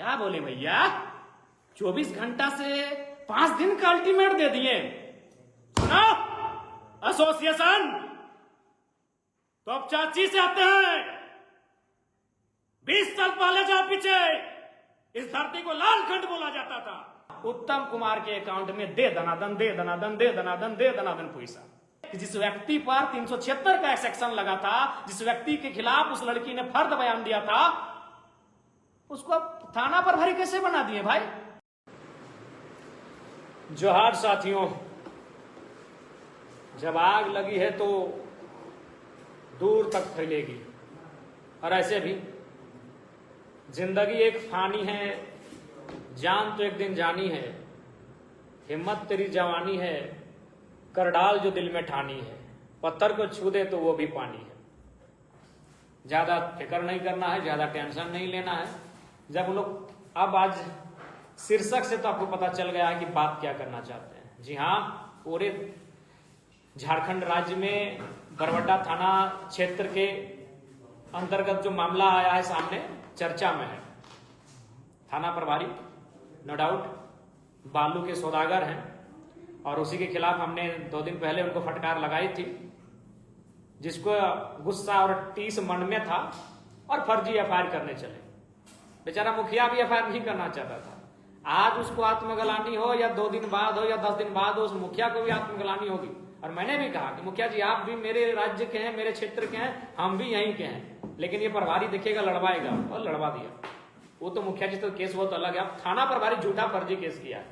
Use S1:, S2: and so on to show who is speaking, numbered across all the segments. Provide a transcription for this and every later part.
S1: क्या बोले भैया, 24 घंटा से 5 दिन का अल्टीमेट दे दिए। सुनो एसोसिएशन, तो अब चाची से आते हैं। 20 साल पहले जाओ पीछे, इस धरती को लालखंड बोला जाता था। उत्तम कुमार के अकाउंट में दे दनादन दे दनादन दे दनादन दे दनादन पैसा। जिस व्यक्ति पर 376 का सेक्शन लगा था, जिस व्यक्ति के खिलाफ उस लड़की ने फर्द बयान दिया था, उसको अब थाना प्रभारी कैसे बना दिए भाई। जोहार साथियों, जब आग लगी है तो दूर तक फैलेगी, और ऐसे भी जिंदगी एक फानी है, जान तो एक दिन जानी है, हिम्मत तेरी जवानी है, कर डाल जो दिल में ठानी है, पत्थर को छू दे तो वो भी पानी है। ज्यादा फिक्र नहीं करना है, ज्यादा टेंशन नहीं लेना है। जब हम लोग अब आज शीर्षक से तो आपको पता चल गया है कि बात क्या करना चाहते हैं। जी हाँ, पूरे झारखंड राज्य में बरवड्डा थाना क्षेत्र के अंतर्गत जो मामला आया है सामने, चर्चा में है। थाना प्रभारी नो डाउट बालू के सौदागर हैं, और उसी के खिलाफ हमने 2 दिन पहले उनको फटकार लगाई थी, जिसको गुस्सा और टीस मन में था और फर्जी एफआईआर करने चले। बेचारा मुखिया भी एफआईआर नहीं करना चाहता था। आज उसको आत्मग्लानि हो या 2 दिन बाद हो या 10 दिन बाद हो, उस मुखिया को भी आत्मग्लानि होगी। और मैंने भी कहा कि मुखिया जी, आप भी मेरे राज्य के हैं, मेरे क्षेत्र के हैं, हम भी यहीं के हैं, लेकिन ये प्रभारी दिखेगा लड़वाएगा, और लड़वा दिया। वो तो मुखिया जी तो केस बहुत अलग है। अब थाना प्रभारी झूठा फर्जी केस किया है।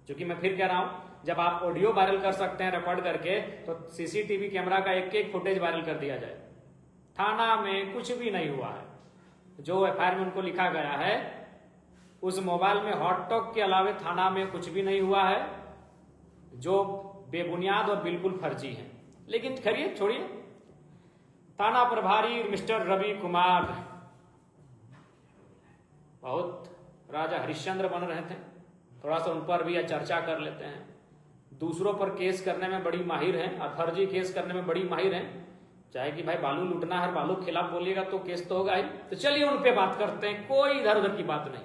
S1: क्योंकि मैं फिर कह रहा हूं, जब आप ऑडियो वायरल कर सकते हैं रिकॉर्ड करके, तो सीसीटीवी कैमरा का एक फुटेज वायरल कर दिया जाए। थाना में कुछ भी नहीं हुआ है। जो एफआईआर में उनको लिखा गया है, उस मोबाइल में हॉट टॉक के अलावे थाना में कुछ भी नहीं हुआ है, जो बेबुनियाद और बिल्कुल फर्जी है। लेकिन खैरिए, छोड़िए। थाना प्रभारी मिस्टर रवि कुमार बहुत राजा हरिश्चंद्र बन रहे थे। थोड़ा सा उन पर भी चर्चा कर लेते हैं। दूसरों पर केस करने में बड़ी माहिर हैं और फर्जी केस करने में बड़ी माहिर हैं। चाहे कि भाई बालू लूटना है, बालू के खिलाफ बोलिएगा तो केस तो होगा ही। तो चलिए उन पे बात करते हैं, कोई इधर उधर की बात नहीं।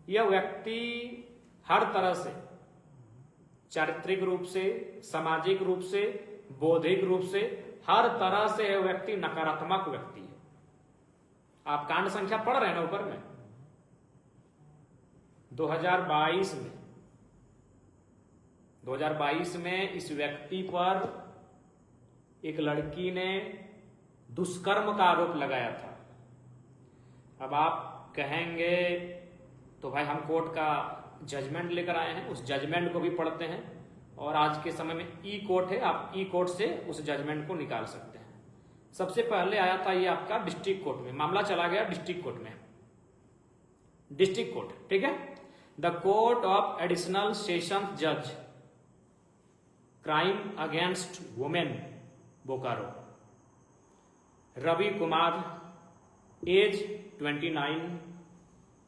S1: यह व्यक्ति हर तरह से, चारित्रिक रूप से, सामाजिक रूप से, बौद्धिक रूप से, हर तरह से यह व्यक्ति नकारात्मक व्यक्ति है। आप कांड संख्या पढ़ रहे हैं ना ऊपर में। 2022 में इस व्यक्ति पर एक लड़की ने दुष्कर्म का आरोप लगाया था। अब आप कहेंगे तो भाई हम कोर्ट का जजमेंट लेकर आए हैं, उस जजमेंट को भी पढ़ते हैं, और आज के समय में ई कोर्ट है, आप ई कोर्ट से उस जजमेंट को निकाल सकते हैं। सबसे पहले आया था ये आपका डिस्ट्रिक्ट कोर्ट में, मामला चला गया डिस्ट्रिक्ट कोर्ट में, डिस्ट्रिक्ट कोर्ट, ठीक है। The court of additional session जज, crime against women, Bokaro. Ravi Kumar, age 29,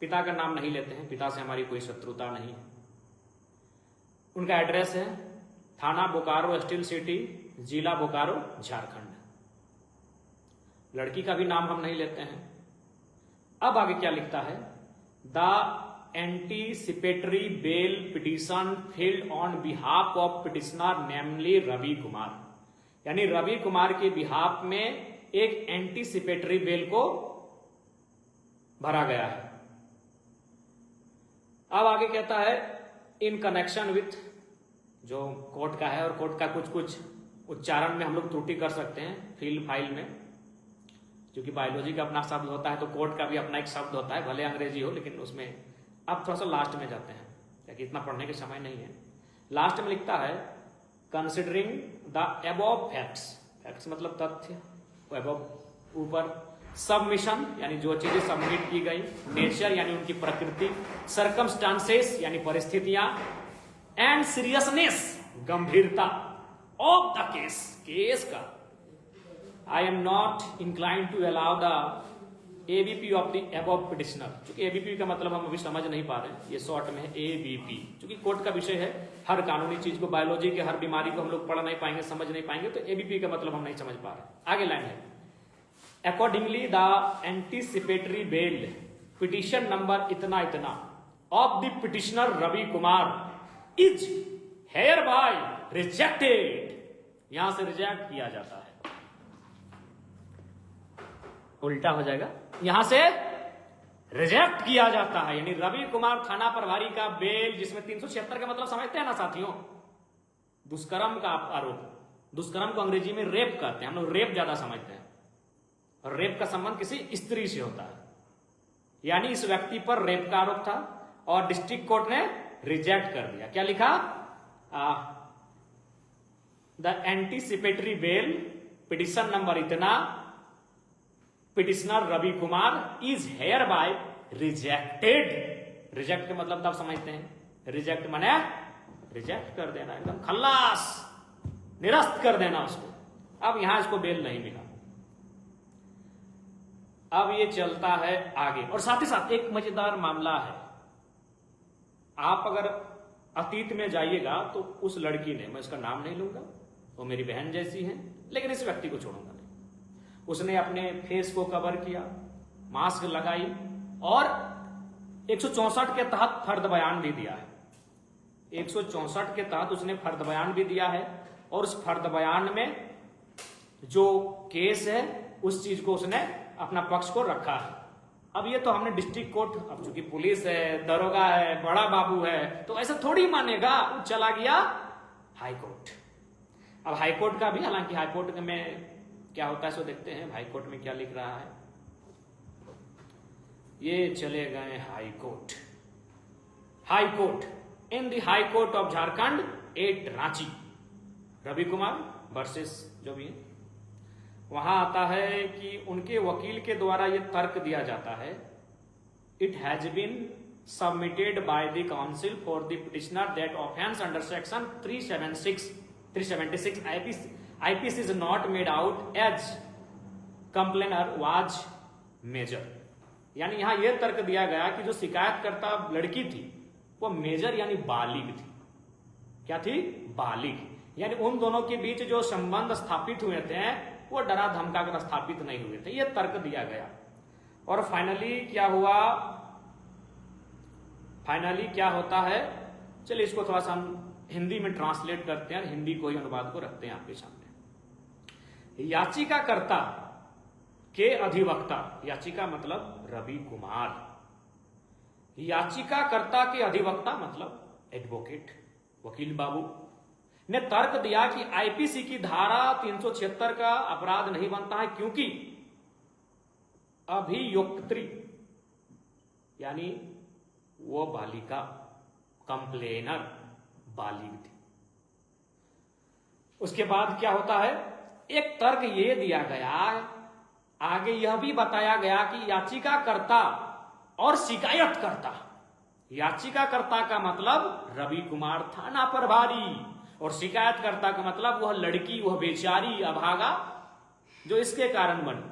S1: पिता का नाम नहीं लेते हैं, पिता से हमारी कोई शत्रुता नहीं है। उनका एड्रेस है थाना बोकारो, स्टील सिटी, जिला बोकारो, झारखंड। लड़की का भी नाम हम नहीं लेते हैं। अब आगे क्या लिखता है, the anticipatory bail petition filed on behalf of petitioner namely Ravi Kumar, यानी रवि कुमार के बिहाफ में एक एंटीसिपेटरी बेल को भरा गया है। अब आगे कहता है, इन कनेक्शन विथ, जो कोर्ट का है, और कोर्ट का कुछ कुछ उच्चारण में हम लोग त्रुटि कर सकते हैं फील्ड फाइल में, क्योंकि बायोलॉजी का अपना शब्द होता है तो कोर्ट का भी अपना एक शब्द होता है, भले अंग्रेजी हो, लेकिन उसमें अब थोड़ा सा लास्ट में जाते हैं, क्योंकि इतना पढ़ने के समय नहीं है। लास्ट में लिखता है, considering the above facts, facts मतलब तथ्य, अबव ऊपर, सबमिशन यानी जो चीजें सबमिट की गई, नेचर यानी उनकी प्रकृति, सर्कमस्टांसेस यानी परिस्थितियां, एंड सीरियसनेस गंभीरता ऑफ द केस, केस का। I am not inclined to allow the ABP of the above petitioner. चूंकि एबीपी का मतलब हम अभी समझ नहीं पा रहे हैं, ये शॉर्ट में है एबीपी, चूंकि कोर्ट का विषय है, हर कानूनी चीज को, बायोलॉजी के हर बीमारी को हम लोग पढ़ नहीं पाएंगे, समझ नहीं पाएंगे, तो एबीपी का मतलब हम नहीं समझ पा रहे। आगे लाइन है, Accordingly, the anticipatory bail petition number इतना इतना of the petitioner Ravi Kumar is hereby rejected. यहां से रिजेक्ट किया जाता है, उल्टा हो जाएगा, यहां से रिजेक्ट किया जाता है। यानी रवि कुमार थाना प्रभारी का बेल, जिसमें 376 का मतलब समझते हैं ना साथियों, दुष्कर्म का आरोप। दुष्कर्म को अंग्रेजी में रेप कहते हैं, हम लोग रेप ज्यादा समझते हैं, और रेप का संबंध किसी स्त्री से होता है। यानी इस व्यक्ति पर रेप का आरोप था और डिस्ट्रिक्ट कोर्ट ने रिजेक्ट कर दिया। क्या लिखा? The anticipatory bail petition number इतना, petitioner Ravi Kumar is hereby rejected. Reject के मतलब तब समझते हैं, रिजेक्ट माने रिजेक्ट कर देना, एकदम खल्लास, निरस्त कर देना उसको। अब यहां इसको बेल नहीं मिला। अब ये चलता है आगे, और साथ ही साथ एक मजेदार मामला है। आप अगर अतीत में जाइएगा तो उस लड़की ने, मैं उसका नाम नहीं लूंगा, वो मेरी बहन जैसी है, लेकिन इस व्यक्ति को छोड़ूंगा नहीं। उसने अपने फेस को कवर किया, मास्क लगाई और 164 के तहत फर्द बयान भी दिया है। 164 के तहत उसने फर्द बयान भी दिया है, और उस फर्द बयान में जो केस है उस चीज को उसने अपना पक्ष को रखा है। अब ये तो हमने डिस्ट्रिक्ट कोर्ट, अब चूंकि पुलिस है, दरोगा है, बड़ा बाबू है, तो ऐसा थोड़ी मानेगा, वो चला गया हाई कोर्ट। अब हाई कोर्ट का भी, हालांकि हाई कोर्ट में क्या होता है सो देखते हैं, हाई कोर्ट में क्या लिख रहा है। ये चले गए high court. High court, in the high court of Jharkhand at Ranchi, Ravi Kumar versus जो भी है, वहां आता है कि उनके वकील के द्वारा यह तर्क दिया जाता है, it has been submitted by the counsel for the petitioner that offence under section 376 IPC is not made out as complainer was major. यानी यहां यह तर्क दिया गया कि जो शिकायतकर्ता लड़की थी वो मेजर यानी बालिग थी। क्या थी? बालिग। यानी उन दोनों के बीच जो संबंध स्थापित हुए थे वो डरा धमका कर स्थापित नहीं हुए थे, यह तर्क दिया गया। और फाइनली क्या हुआ? फाइनली क्या होता है, चलिए इसको थोड़ा सा हम हिंदी में ट्रांसलेट करते हैं, हिंदी को ही अनुवाद को रखते हैं आपके सामने। याचिकाकर्ता के अधिवक्ता, याचिका मतलब रवि कुमार, याचिकाकर्ता के अधिवक्ता मतलब एडवोकेट, वकील बाबू, ने तर्क दिया कि आईपीसी की धारा 376 का अपराध नहीं बनता है, क्योंकि अभियुक्त्री यानी वो बालिका, कंप्लेनर बालिग थी। उसके बाद क्या होता है, एक तर्क ये दिया गया, आगे यह भी बताया गया कि याचिकाकर्ता और शिकायतकर्ता, याचिकाकर्ता का मतलब रवि कुमार थाना प्रभारी, और शिकायतकर्ता का मतलब वह लड़की, वह बेचारी अभागा जो इसके कारण बनी,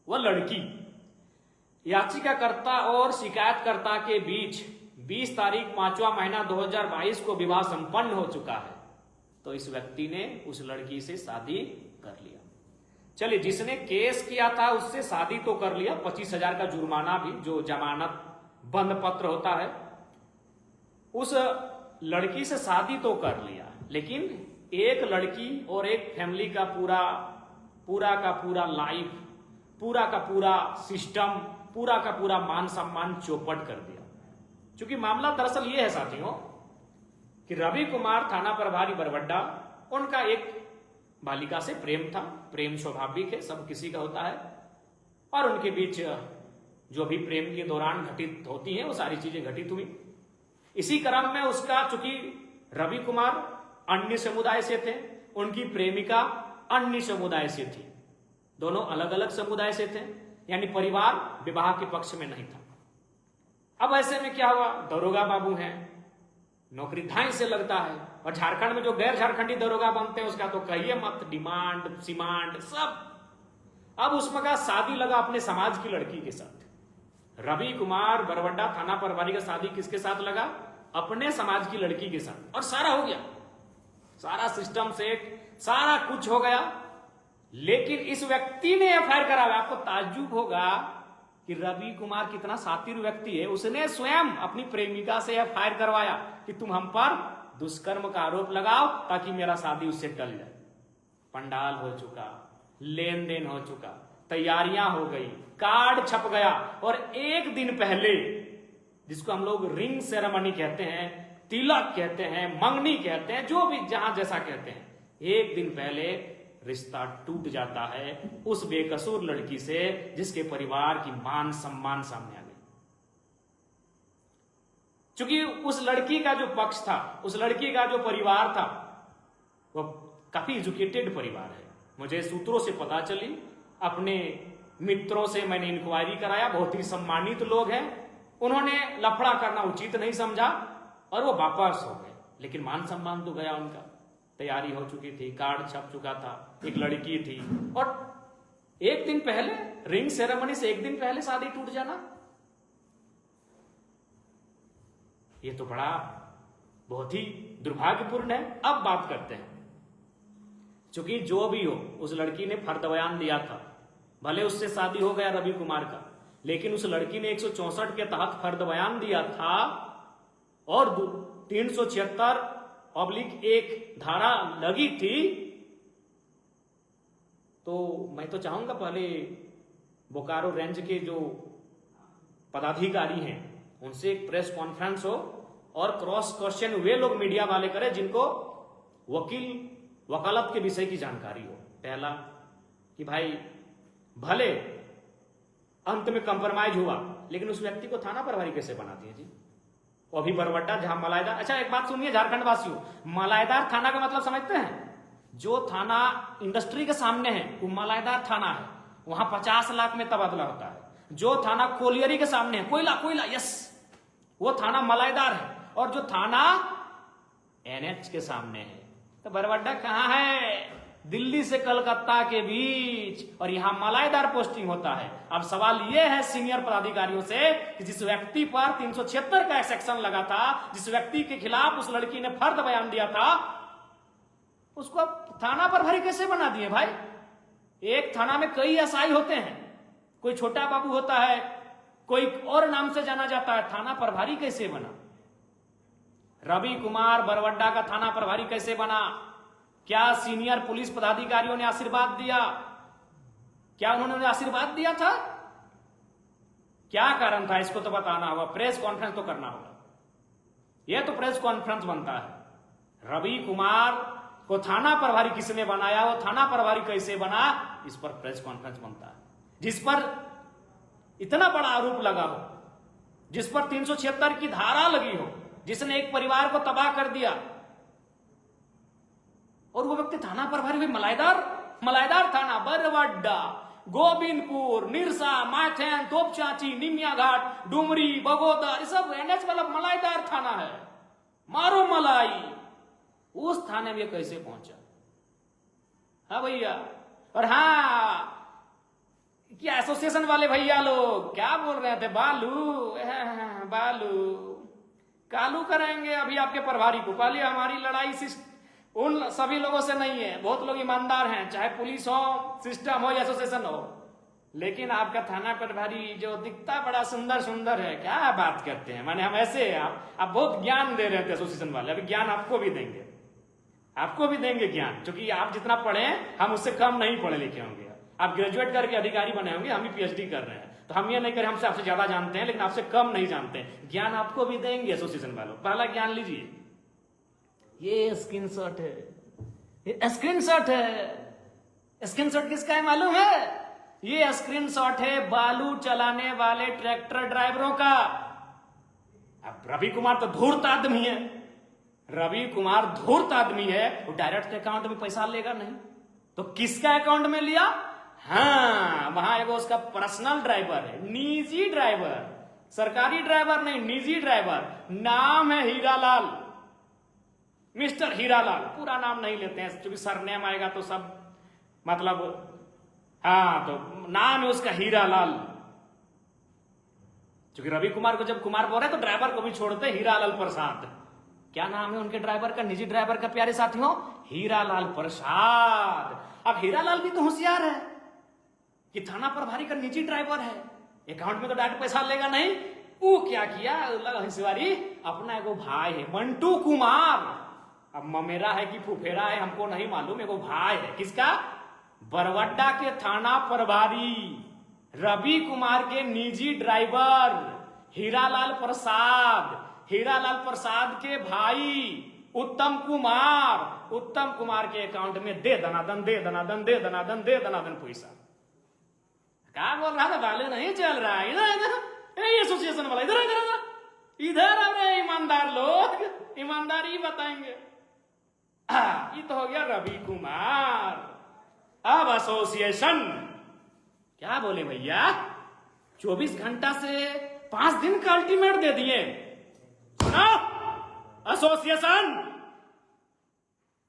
S1: वह लड़की। याचिकाकर्ता और शिकायतकर्ता के बीच 20 तारीख 5वां महीना 2022 को विवाह संपन्न हो चुका है। तो इस व्यक्ति ने उस लड़की से शादी कर लिया। चलिए, जिसने केस किया था उससे शादी तो कर लिया, 25,000 का जुर्माना भी, जो जमानत बंद पत्र होता है, उस लड़की से शादी तो कर लिया, लेकिन एक लड़की और एक फैमिली का पूरा का पूरा लाइफ, पूरा का पूरा सिस्टम, पूरा का पूरा मान सम्मान चौपट कर दिया। क्योंकि मामला दरअसल ये है साथियों कि रवि कुमार थाना प्रभारी बरवड्डा, उनका एक बालिका से प्रेम था, प्रेम स्वाभाविक है, सब किसी का होता है, और उनके बीच जो भी प्रेम के दौरान घटित होती हैं वो सारी चीजें घटित हुई। इसी क्रम में उसका, चूंकि रवि कुमार अन्य समुदाय से थे, उनकी प्रेमिका अन्य समुदाय से थी, दोनों अलग अलग समुदाय से थे, यानी परिवार विवाह के पक्ष में नहीं था। अब ऐसे में क्या हुआ, दरोगा बाबू हैं, नौकरी धाई से लगता है, और झारखंड में जो गैर झारखंडी दरोगा बनते हैं उसका तो कहिए मत, डिमांड सिमांड सब। अब उसमें का शादी लगा अपने समाज की लड़की के साथ। रवि कुमार बरवड्डा थाना प्रभारी का शादी किसके साथ लगा? अपने समाज की लड़की के साथ, और सारा हो गया, सारा सिस्टम सेट, सारा कुछ हो गया। लेकिन इस व्यक्ति ने एफआईआर करा। आपको ताज्जुब होगा कि रवि कुमार कितना शातिर व्यक्ति है, उसने स्वयं अपनी प्रेमिका से यह फायर करवाया कि तुम हम पर दुष्कर्म का आरोप लगाओ ताकि मेरा शादी उससे टल जाए। पंडाल हो चुका, लेन देन हो चुका, तैयारियां हो गई, कार्ड छप गया, और एक दिन पहले, जिसको हम लोग रिंग सेरेमनी कहते हैं, तिलक कहते हैं, मंगनी कहते हैं, जो भी जहां जैसा कहते हैं, एक दिन पहले रिश्ता टूट जाता है उस बेकसूर लड़की से जिसके परिवार की मान सम्मान सामने आ गई। क्योंकि उस लड़की का जो पक्ष था, उस लड़की का जो परिवार था, वो काफी एजुकेटेड परिवार है। मुझे सूत्रों से पता चली, अपने मित्रों से मैंने इंक्वायरी कराया, बहुत ही सम्मानित लोग हैं। उन्होंने लफड़ा करना उचित नहीं समझा और वो वापस हो गए, लेकिन मान सम्मान तो गया उनका। तैयारी हो चुकी थी, कार्ड छप चुका था, एक लड़की थी, और एक दिन पहले रिंग सेरेमनी से एक दिन पहले शादी टूट जाना, ये तो बड़ा बहुत ही दुर्भाग्यपूर्ण है। अब बात करते हैं, क्योंकि जो भी हो, उस लड़की ने फर्द बयान दिया था, भले उससे शादी हो गया रवि कुमार का, लेकिन उस लड़की ने 164 के तहत फर्द बयान दिया था और 376/1 धारा लगी थी। तो मैं तो चाहूंगा पहले बोकारो रेंज के जो पदाधिकारी हैं उनसे एक प्रेस कॉन्फ्रेंस हो और क्रॉस क्वेश्चन वे लोग मीडिया वाले करें जिनको वकालत के विषय की जानकारी हो। पहला कि भाई भले अंत में कंप्रोमाइज हुआ, लेकिन उस व्यक्ति को थाना प्रभारी कैसे बना दिए जी? वो अभी बरवड्डा जहां मलाईदार, अच्छा एक बात सुनिए झारखंड वासियों, मलाईदार थाना का मतलब समझते हैं? जो थाना इंडस्ट्री के सामने है वो मलाईदार थाना है, वहां 50 लाख में तबादला होता है। जो थाना कोलियरी के सामने है, कोयला, यस, वो थाना मलाईदार है। और जो थाना NH के सामने है, तो बरवड्डा कहां है? दिल्ली से कलकत्ता के बीच, और यहां मलाईदार पोस्टिंग होता है। अब सवाल यह है सीनियर पदाधिकारियों से कि जिस व्यक्ति पर 376 का सेक्शन लगा था, जिस व्यक्ति के खिलाफ उस लड़की ने फर्द बयान दिया था, उसको अब थाना प्रभारी कैसे बना दिए भाई? एक थाना में कई SI होते हैं, कोई छोटा बाबू होता है, कोई और नाम से जाना जाता है, थाना प्रभारी कैसे बना? रवि कुमार बरवड्डा का थाना प्रभारी कैसे बना? क्या सीनियर पुलिस पदाधिकारियों ने आशीर्वाद दिया? क्या उन्होंने आशीर्वाद दिया था? क्या कारण था? इसको तो बताना होगा, प्रेस कॉन्फ्रेंस तो करना होगा। यह तो प्रेस कॉन्फ्रेंस बनता है। रवि कुमार को थाना प्रभारी किसने बनाया, वो थाना प्रभारी कैसे बना, इस पर प्रेस कॉन्फ्रेंस बनता है। जिस पर इतना बड़ा आरोप लगा हो, जिस पर 376 की धारा लगी हो, जिसने एक परिवार को तबाह कर दिया, और वो व्यक्ति थाना प्रभारी भी मलाईदार थाना, बरवड्डा, गोविंदपुर, निरसा, माथेन, तोपचाची, निमिया घाट, डुमरी, बगोदर, ये सब NH वाला मलाईदार थाना है। मारो मलाई, उस थाने में कैसे पहुंचा? हाँ भैया, और हाँ क्या एसोसिएशन वाले भैया लोग क्या बोल रहे थे? बालू कालू करेंगे अभी आपके प्रभारी को। पहले हमारी लड़ाई उन सभी लोगों से नहीं है, बहुत लोग ईमानदार हैं, चाहे पुलिस हो, सिस्टम हो या एसोसिएशन हो, लेकिन आपका थाना प्रभारी जो दिखता बड़ा सुंदर है, क्या बात करते हैं? माने हम ऐसे, आप बहुत ज्ञान दे रहे थे एसोसिएशन वाले, अभी ज्ञान आपको भी देंगे ज्ञान, क्योंकि आप जितना पढ़े हम उससे कम नहीं पढ़े लिखे होंगे। आप ग्रेजुएट करके अधिकारी बने होंगे, हम भी PhD कर रहे हैं, तो हम ये नहीं करें हमसे आपसे ज्यादा जानते हैं, लेकिन आपसे कम नहीं जानते हैं। ज्ञान आपको भी देंगे एसोसिएशन वालों। पहला ज्ञान लीजिए, ये स्क्रीनशॉट है, ये स्क्रीनशॉट है। स्क्रीनशॉट किसका है मालूम है? ये स्क्रीनशॉट है बालू चलाने वाले ट्रैक्टर ड्राइवरों का। अब रवि कुमार तो धूर्त आदमी है, वो डायरेक्ट अकाउंट में पैसा लेगा नहीं, तो किसका अकाउंट में लिया? हाँ, वहां एगो उसका पर्सनल ड्राइवर है, निजी ड्राइवर, सरकारी ड्राइवर नहीं, निजी ड्राइवर, नाम है हीरालाल, मिस्टर हीरालाल। पूरा नाम नहीं लेते हैं क्योंकि सरनेम आएगा तो सब मतलब, हाँ, तो नाम है उसका हीरालाल। क्योंकि रवि कुमार को जब कुमार बोल रहे तो ड्राइवर को भी छोड़ते, हीरालाल प्रसाद। क्या नाम है उनके ड्राइवर का, निजी ड्राइवर का, प्यारे साथियों? हीरालाल प्रसाद। अब हीरालाल भी तो होशियार है कि थाना प्रभारी का निजी ड्राइवर है, अकाउंट में तो डायरेक्ट पैसा लेगा नहीं। वो क्या किया, हिस्सेवारी अपना एगो भाई है मंटू कुमार, अब ममेरा है कि फुफेरा है हमको नहीं मालूम, एगो भाई है किसका, बरवड्डा के थाना प्रभारी रवि कुमार के निजी ड्राइवर हीरालाल प्रसाद के भाई उत्तम कुमार के अकाउंट में दे दनादन पैसा। क्या बोल रहा था, मालूम नहीं चल रहा है। इधर एसोसिएशन वाला इधर अरे ईमानदार लोग ईमानदारी बताएंगे। ये तो हो गया रवि कुमार। अब एसोसिएशन क्या बोले भैया, 24 घंटा से 5 दिन का अल्टीमेट दे दिए। सुनो एसोसिएशन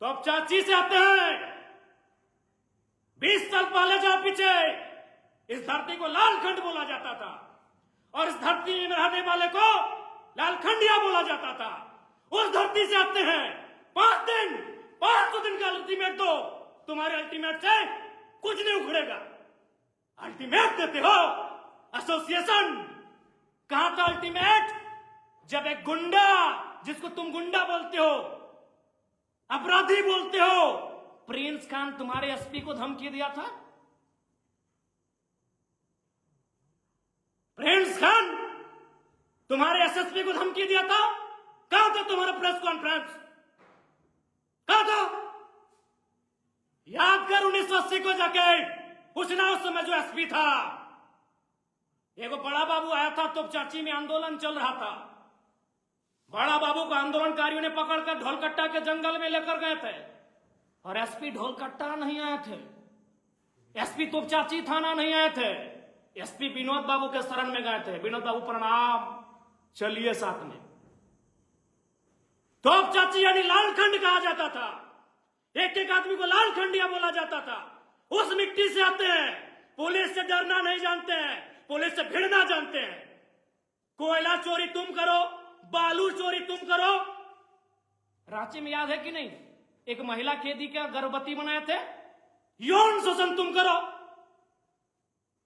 S1: तो अब चाची से आते हैं। 20 साल पहले जा पीछे इस धरती को लालखंड बोला जाता था और इस धरती में रहने वाले को लालखंडिया बोला जाता था। उस धरती से आते हैं 500 दिन का अल्टीमेट दो, तुम्हारे अल्टीमेट से कुछ नहीं उखड़ेगा। अल्टीमेट देते हो एसोसिएशन। कहां था अल्टीमेट, जब एक गुंडा, जिसको तुम गुंडा बोलते हो, अपराधी बोलते हो, प्रिंस खान तुम्हारे एसपी को धमकी दिया था। प्रिंस खान तुम्हारे एसएसपी को धमकी दिया था। कहां था तुम्हारा प्रेस कॉन्फ्रेंस, कहां था? याद कर 1980 को जाके उस समय जो एसपी था, एगो बड़ा बाबू आया था, तो चाची में आंदोलन चल रहा था। बड़ा बाबू को आंदोलनकारियों ने पकड़कर ढोलकट्टा के जंगल में लेकर गए थे और एसपी ढोलकट्टा नहीं आए थे, एसपी तोपचाची थाना नहीं आए थे, एसपी विनोद बाबू के शरण में गए थे। विनोद बाबू प्रणाम, चलिए साथ में। तोपचाची यानी लालखंड कहा जाता था, एक एक आदमी को लालखंडिया बोला जाता था। उस मिट्टी से आते हैं, पुलिस से डरना नहीं जानते हैं, पुलिस से भिड़ना जानते हैं। कोयला चोरी तुम करो, बालू चोरी तुम करो। रांची में याद है कि नहीं, एक महिला कैदी का गर्भवती बनाए थे, यौन शोषण तुम करो।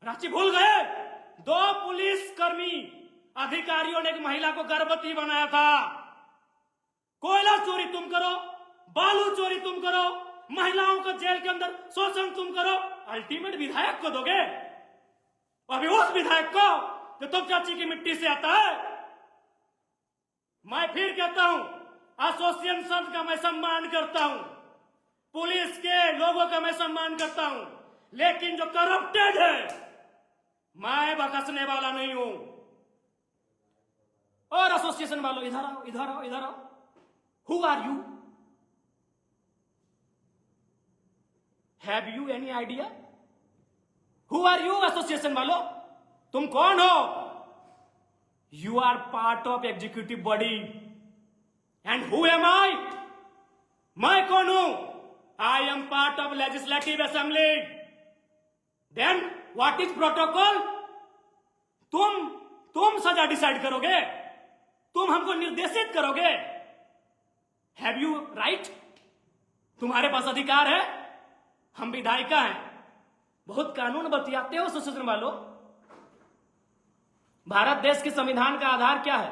S1: रांची भूल गए? 2 पुलिस कर्मी अधिकारियों ने एक महिला को गर्भवती बनाया था। कोयला चोरी तुम करो, बालू चोरी तुम करो, महिलाओं को जेल के अंदर शोषण तुम करो। अल्टीमेट विधायक को दोगे, अभी उस विधायक को जो तोपचाची की मिट्टी से आता है। मैं फिर कहता हूं, एसोसिएशन का मैं सम्मान करता हूं, पुलिस के लोगों का मैं सम्मान करता हूं, लेकिन जो करप्टेड है मैं बकसने वाला नहीं हूं। और एसोसिएशन वालों इधर आओ, इधर आओ, इधर आओ। Who are you? Have you any idea? Who are you association वालों, तुम कौन हो? You are part of executive body and who am I? मैं कौन हूं? I am part of legislative assembly. Then what is protocol? तुम सजा decide करोगे, तुम हमको निर्देशित करोगे। Have you right? तुम्हारे पास अधिकार है। हम विधायिका हैं, बहुत कानून बतियाते हो एसोसिएशन वालों। भारत देश के संविधान का आधार क्या है?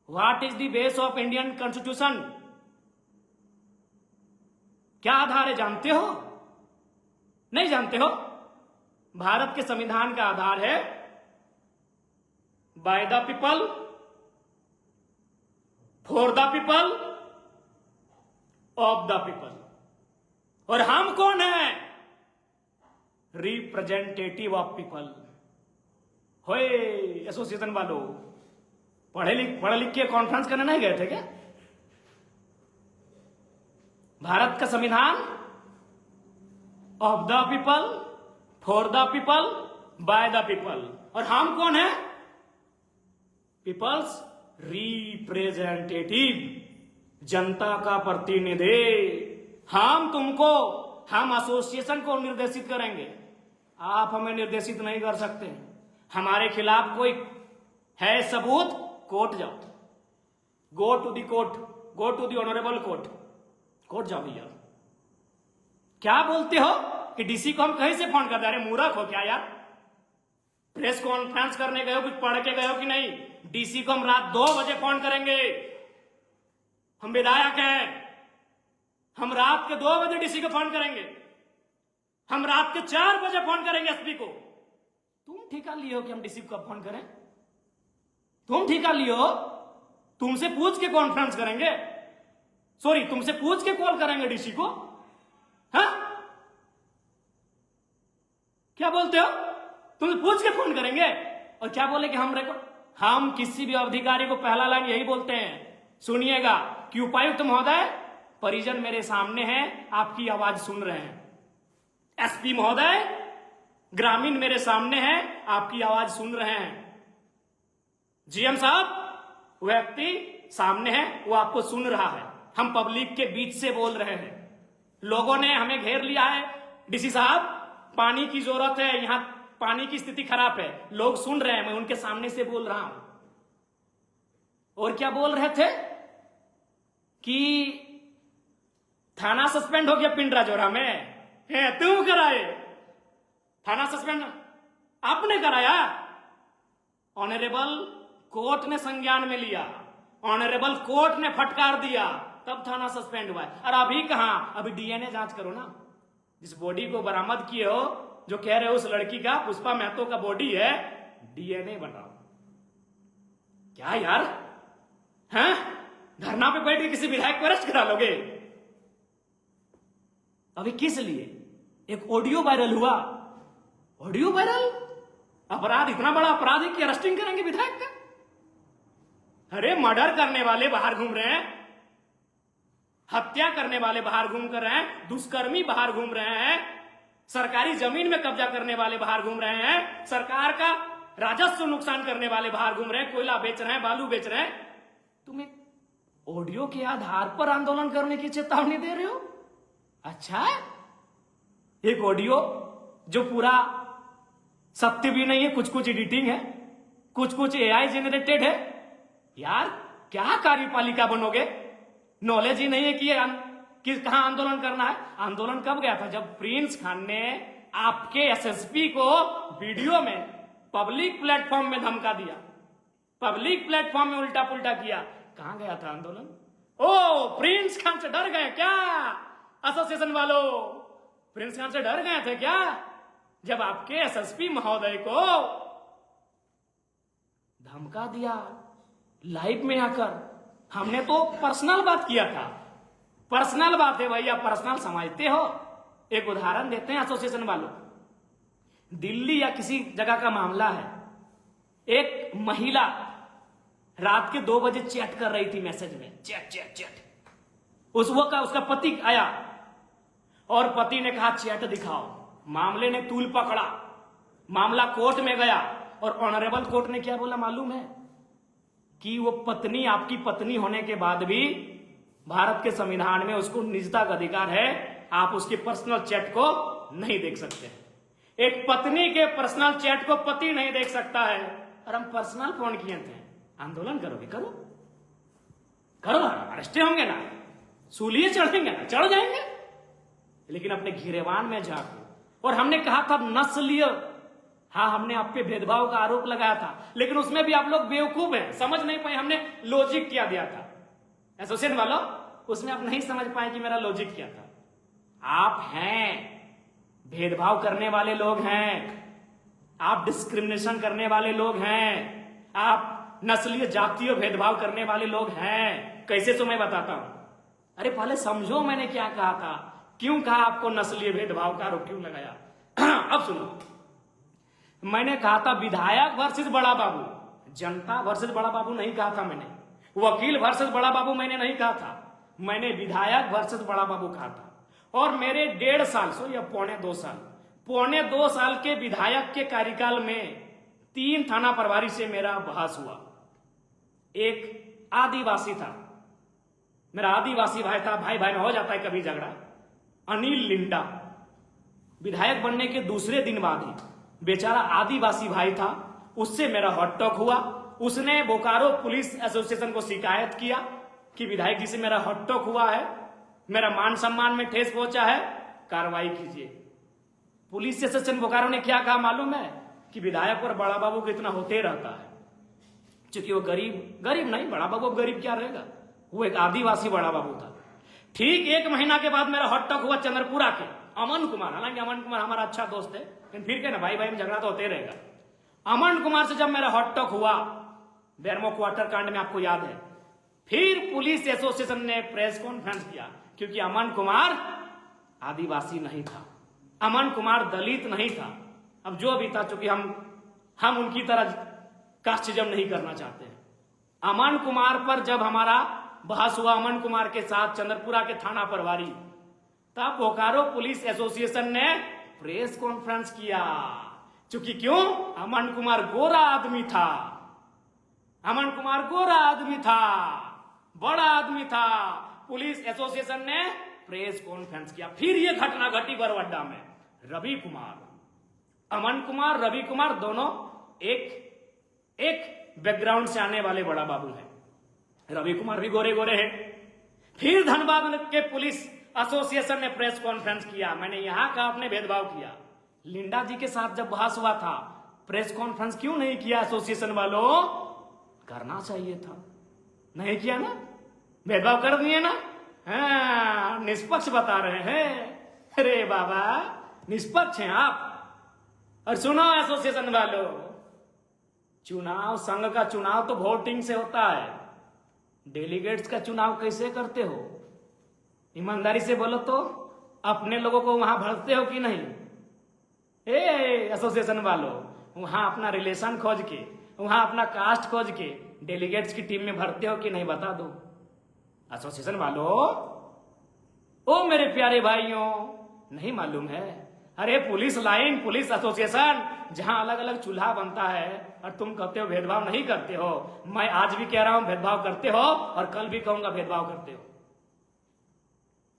S1: What is the base of Indian constitution? क्या आधार है, जानते हो? नहीं जानते हो? भारत के संविधान का आधार है by the people, for the people, of the people. और हम कौन हैं? Representative of people. होए एसोसिएशन वालों, पढ़े लिख के कॉन्फ्रेंस करने नहीं गए थे क्या? भारत का संविधान of the people, for the people, by the people. और हम कौन है? पीपल्स रिप्रेजेंटेटिव, जनता का प्रतिनिधि। हम एसोसिएशन को निर्देशित करेंगे, आप हमें निर्देशित नहीं कर सकते। हमारे खिलाफ कोई है सबूत, कोर्ट जाओ, go to the court, go to the honourable court, court जाओ भैया। क्या बोलते हो कि डीसी को हम कहीं से फोन कर दे? अरे मूर्ख हो क्या यार?
S2: प्रेस कॉन्फ्रेंस करने गए हो, कुछ पढ़ के गए हो कि नहीं? डीसी को हम रात 2 बजे फोन करेंगे, हम विधायक हैं, हम रात के 2 बजे डीसी को फोन करेंगे, हम रात के 4 बजे फोन करेंगे एसपी को। तुम ठेका लिए हो कि हम डीसी को फोन करें? तुम ठेका लिए हो? तुमसे पूछ के कॉन्फ्रेंस करेंगे, सॉरी तुमसे पूछ के कॉल करेंगे डीसी को? हाँ, क्या बोलते हो? तुमसे पूछ के फोन करेंगे और क्या बोले कि हम किसी भी अधिकारी को पहला लाइन यही बोलते हैं, सुनिएगा कि उपायुक्त महोदय, परिजन मेरे सामने हैं, आपकी आवाज सुन रहे हैं। एसपी महोदय, ग्रामीण मेरे सामने हैं, आपकी आवाज सुन रहे हैं। जीएम साहब, व्यक्ति सामने है, वो आपको सुन रहा है। हम पब्लिक के बीच से बोल रहे हैं, लोगों ने हमें घेर लिया है। डीसी साहब, पानी की जरूरत है, यहां पानी की स्थिति खराब है, लोग सुन रहे हैं, मैं उनके सामने से बोल रहा हूं। और क्या बोल रहे थे कि थाना सस्पेंड हो गया पिंडरा जोरा में। तुम कराए थाना सस्पेंड? आपने कराया? ऑनरेबल कोर्ट ने संज्ञान में लिया, ऑनरेबल कोर्ट ने फटकार दिया, तब थाना सस्पेंड हुआ है। और अभी कहां? अभी डीएनए जांच करो ना। जिस बॉडी को बरामद किए हो, जो कह रहे हो उस लड़की का, पुष्पा महतो का बॉडी है, डीएनए बनाओ। क्या यार, हैं? धरना पे बैठ के किसी विधायक को अरेस्ट करा लोगे? अभी किस लिए? एक ऑडियो वायरल हुआ, ऑडियो वायरल, अपराध इतना बड़ा अपराध है कि अरेस्टिंग करेंगे विधायक का? अरे मर्डर करने वाले बाहर घूम रहे हैं, हत्या करने वाले बाहर घूम कर रहे हैं, दुष्कर्मी बाहर घूम रहे हैं, सरकारी जमीन में कब्जा करने वाले बाहर घूम रहे हैं, सरकार का राजस्व नुकसान करने वाले बाहर घूम रहे हैं, कोयला बेच रहे हैं, बालू बेच रहे हैं। तुम एक ऑडियो के आधार पर आंदोलन करने की चेतावनी दे रहे हो? अच्छा, एक ऑडियो जो पूरा सत्य भी नहीं है, कुछ कुछ एडिटिंग है, कुछ कुछ एआई जेनरेटेड है। यार क्या कार्यपालिका बनोगे? नॉलेज ही नहीं है कि कहां आंदोलन करना है। आंदोलन कब गया था? जब प्रिंस खान ने आपके एसएसपी को वीडियो में पब्लिक प्लेटफॉर्म में धमका दिया, पब्लिक प्लेटफॉर्म में उल्टा पुल्टा किया। कहां गया था आंदोलन? ओ, प्रिंस खान से डर गए क्या एसोसिएशन वालों? प्रिंस खान से डर गए थे क्या जब आपके एसएसपी महोदय को धमका दिया लाइव में आकर? हमने तो पर्सनल बात किया था, पर्सनल बात है भैया, पर्सनल समझते हो। एक उदाहरण देते हैं एसोसिएशन वालों, दिल्ली या किसी जगह का मामला है, एक महिला रात के 2 बजे चैट कर रही थी, मैसेज में चैट चैट चैट। उसका पति आया और पति ने कहा चैट दिखाओ, मामले ने तूल पकड़ा, मामला कोर्ट में गया और ऑनरेबल कोर्ट ने क्या बोला मालूम है? कि वो पत्नी, आपकी पत्नी होने के बाद भी भारत के संविधान में उसको निजता का अधिकार है, आप उसके पर्सनल चैट को नहीं देख सकते। एक पत्नी के पर्सनल चैट को पति नहीं देख सकता है, और हम पर्सनल फोन किए थे। आंदोलन करोगे? करो करो, अरेस्ट होंगे ना, सूलिए चढ़ेंगे ना, चढ़ जाएंगे, लेकिन अपने घिरेवान में जाकर। और हमने कहा था नस्लीय, हाँ हमने आप पे भेदभाव का आरोप लगाया था, लेकिन उसमें भी आप लोग बेवकूफ हैं, समझ नहीं पाए। हमने लॉजिक क्या दिया था एसोसिएशन वालों, उसमें आप नहीं समझ पाए कि मेरा लॉजिक क्या था। आप हैं भेदभाव करने वाले लोग हैं, आप डिस्क्रिमिनेशन करने वाले लोग हैं, आप नस्लीय जातीय भेदभाव करने वाले लोग हैं। कैसे तो मैं बताता हूं। अरे पहले समझो मैंने क्या कहा था, क्यों कहा आपको नस्लीय भेदभाव का आरोप क्यों लगाया। अब सुनो, मैंने कहा था विधायक वर्सेस बड़ा बाबू, जनता वर्सेस बड़ा बाबू नहीं कहा था मैंने, वकील वर्सेस बड़ा बाबू मैंने नहीं कहा था, मैंने विधायक वर्सेस बड़ा बाबू कहा था। और मेरे 1.5 साल सो या पौने 2 साल के विधायक के कार्यकाल में 3 थाना प्रभारी से मेरा बहस हुआ। एक आदिवासी था, मेरा आदिवासी भाई था, भाई भाई में हो जाता है कभी झगड़ा, अनिल लिंडा, विधायक बनने के दूसरे दिन बाद ही बेचारा आदिवासी भाई था, उससे मेरा हॉट टॉक हुआ। उसने बोकारो पुलिस एसोसिएशन को शिकायत किया कि विधायक जी से मेरा हॉट टॉक हुआ है, मेरा मान सम्मान में ठेस पहुंचा है, कार्रवाई कीजिए। पुलिस एसोसिएशन बोकारो ने क्या कहा मालूम है? कि विधायक और बड़ा बाबू को इतना होते रहता है, क्योंकि वो गरीब नहीं, बड़ा बाबू गरीब क्या रहेगा, वो एक आदिवासी बड़ा बाबू था। ठीक 1 महीना के बाद मेरा हॉट टॉक हुआ चंद्रपुरा के अमन कुमार, हालांकि अमन कुमार हमारा अच्छा दोस्त है, लेकिन फिर क्या ना, भाई भाई में झगड़ा तो होते रहेगा। अमन कुमार से जब मेरा हॉट टॉक हुआ बेरमो क्वार्टर कांड में, आपको याद है, फिर पुलिस एसोसिएशन ने प्रेस कॉन्फ्रेंस किया, क्योंकि अमन कुमार आदिवासी नहीं था, अमन कुमार दलित नहीं था। अब जो भी था, चूंकि हम उनकी तरह कास्टिज्म नहीं करना चाहते हैं। अमन कुमार पर जब हमारा बहस हुआ, अमन कुमार के साथ चंद्रपुरा के थाना प्रभारी, तब बोकारो पुलिस एसोसिएशन ने प्रेस कॉन्फ्रेंस किया। चूंकि क्यों, अमन कुमार गोरा आदमी था, अमन कुमार गोरा आदमी था, बड़ा आदमी था। पुलिस एसोसिएशन ने प्रेस कॉन्फ्रेंस किया। फिर यह घटना घटी बरवड्डा में। रवि कुमार, अमन कुमार, रवि कुमार दोनों एक बैकग्राउंड से आने वाले बड़ा बाबू हैं। रवि कुमार भी गोरे गोरे हैं। फिर धनबाद के पुलिस एसोसिएशन ने प्रेस कॉन्फ्रेंस किया। मैंने यहां का आपने भेदभाव किया। लिंडा जी के साथ जब बहस हुआ था, प्रेस कॉन्फ्रेंस क्यों नहीं किया एसोसिएशन वालों? करना चाहिए था, नहीं किया ना, भेदभाव कर दिए ना। हाँ, निष्पक्ष बता रहे हैं। अरे बाबा, निष्पक्ष हैं आप। और सुनो एसोसिएशन वालों, चुनाव, संघ का चुनाव तो वोटिंग से होता है, डेलीगेट्स का चुनाव कैसे करते हो? ईमानदारी से बोलो तो, अपने लोगों को वहां भरते हो कि नहीं? एसोसिएशन वालों, वहां अपना रिलेशन खोज के, वहां अपना कास्ट खोज के डेलीगेट्स की टीम में भरते हो कि नहीं, बता दो एसोसिएशन वालों। ओ मेरे प्यारे भाइयों, नहीं मालूम है? अरे पुलिस लाइन, पुलिस एसोसिएशन, जहां अलग अलग चूल्हा बनता है, और तुम कहते हो भेदभाव नहीं करते हो। मैं आज भी कह रहा हूं भेदभाव करते हो, और कल भी कहूंगा भेदभाव करते हो।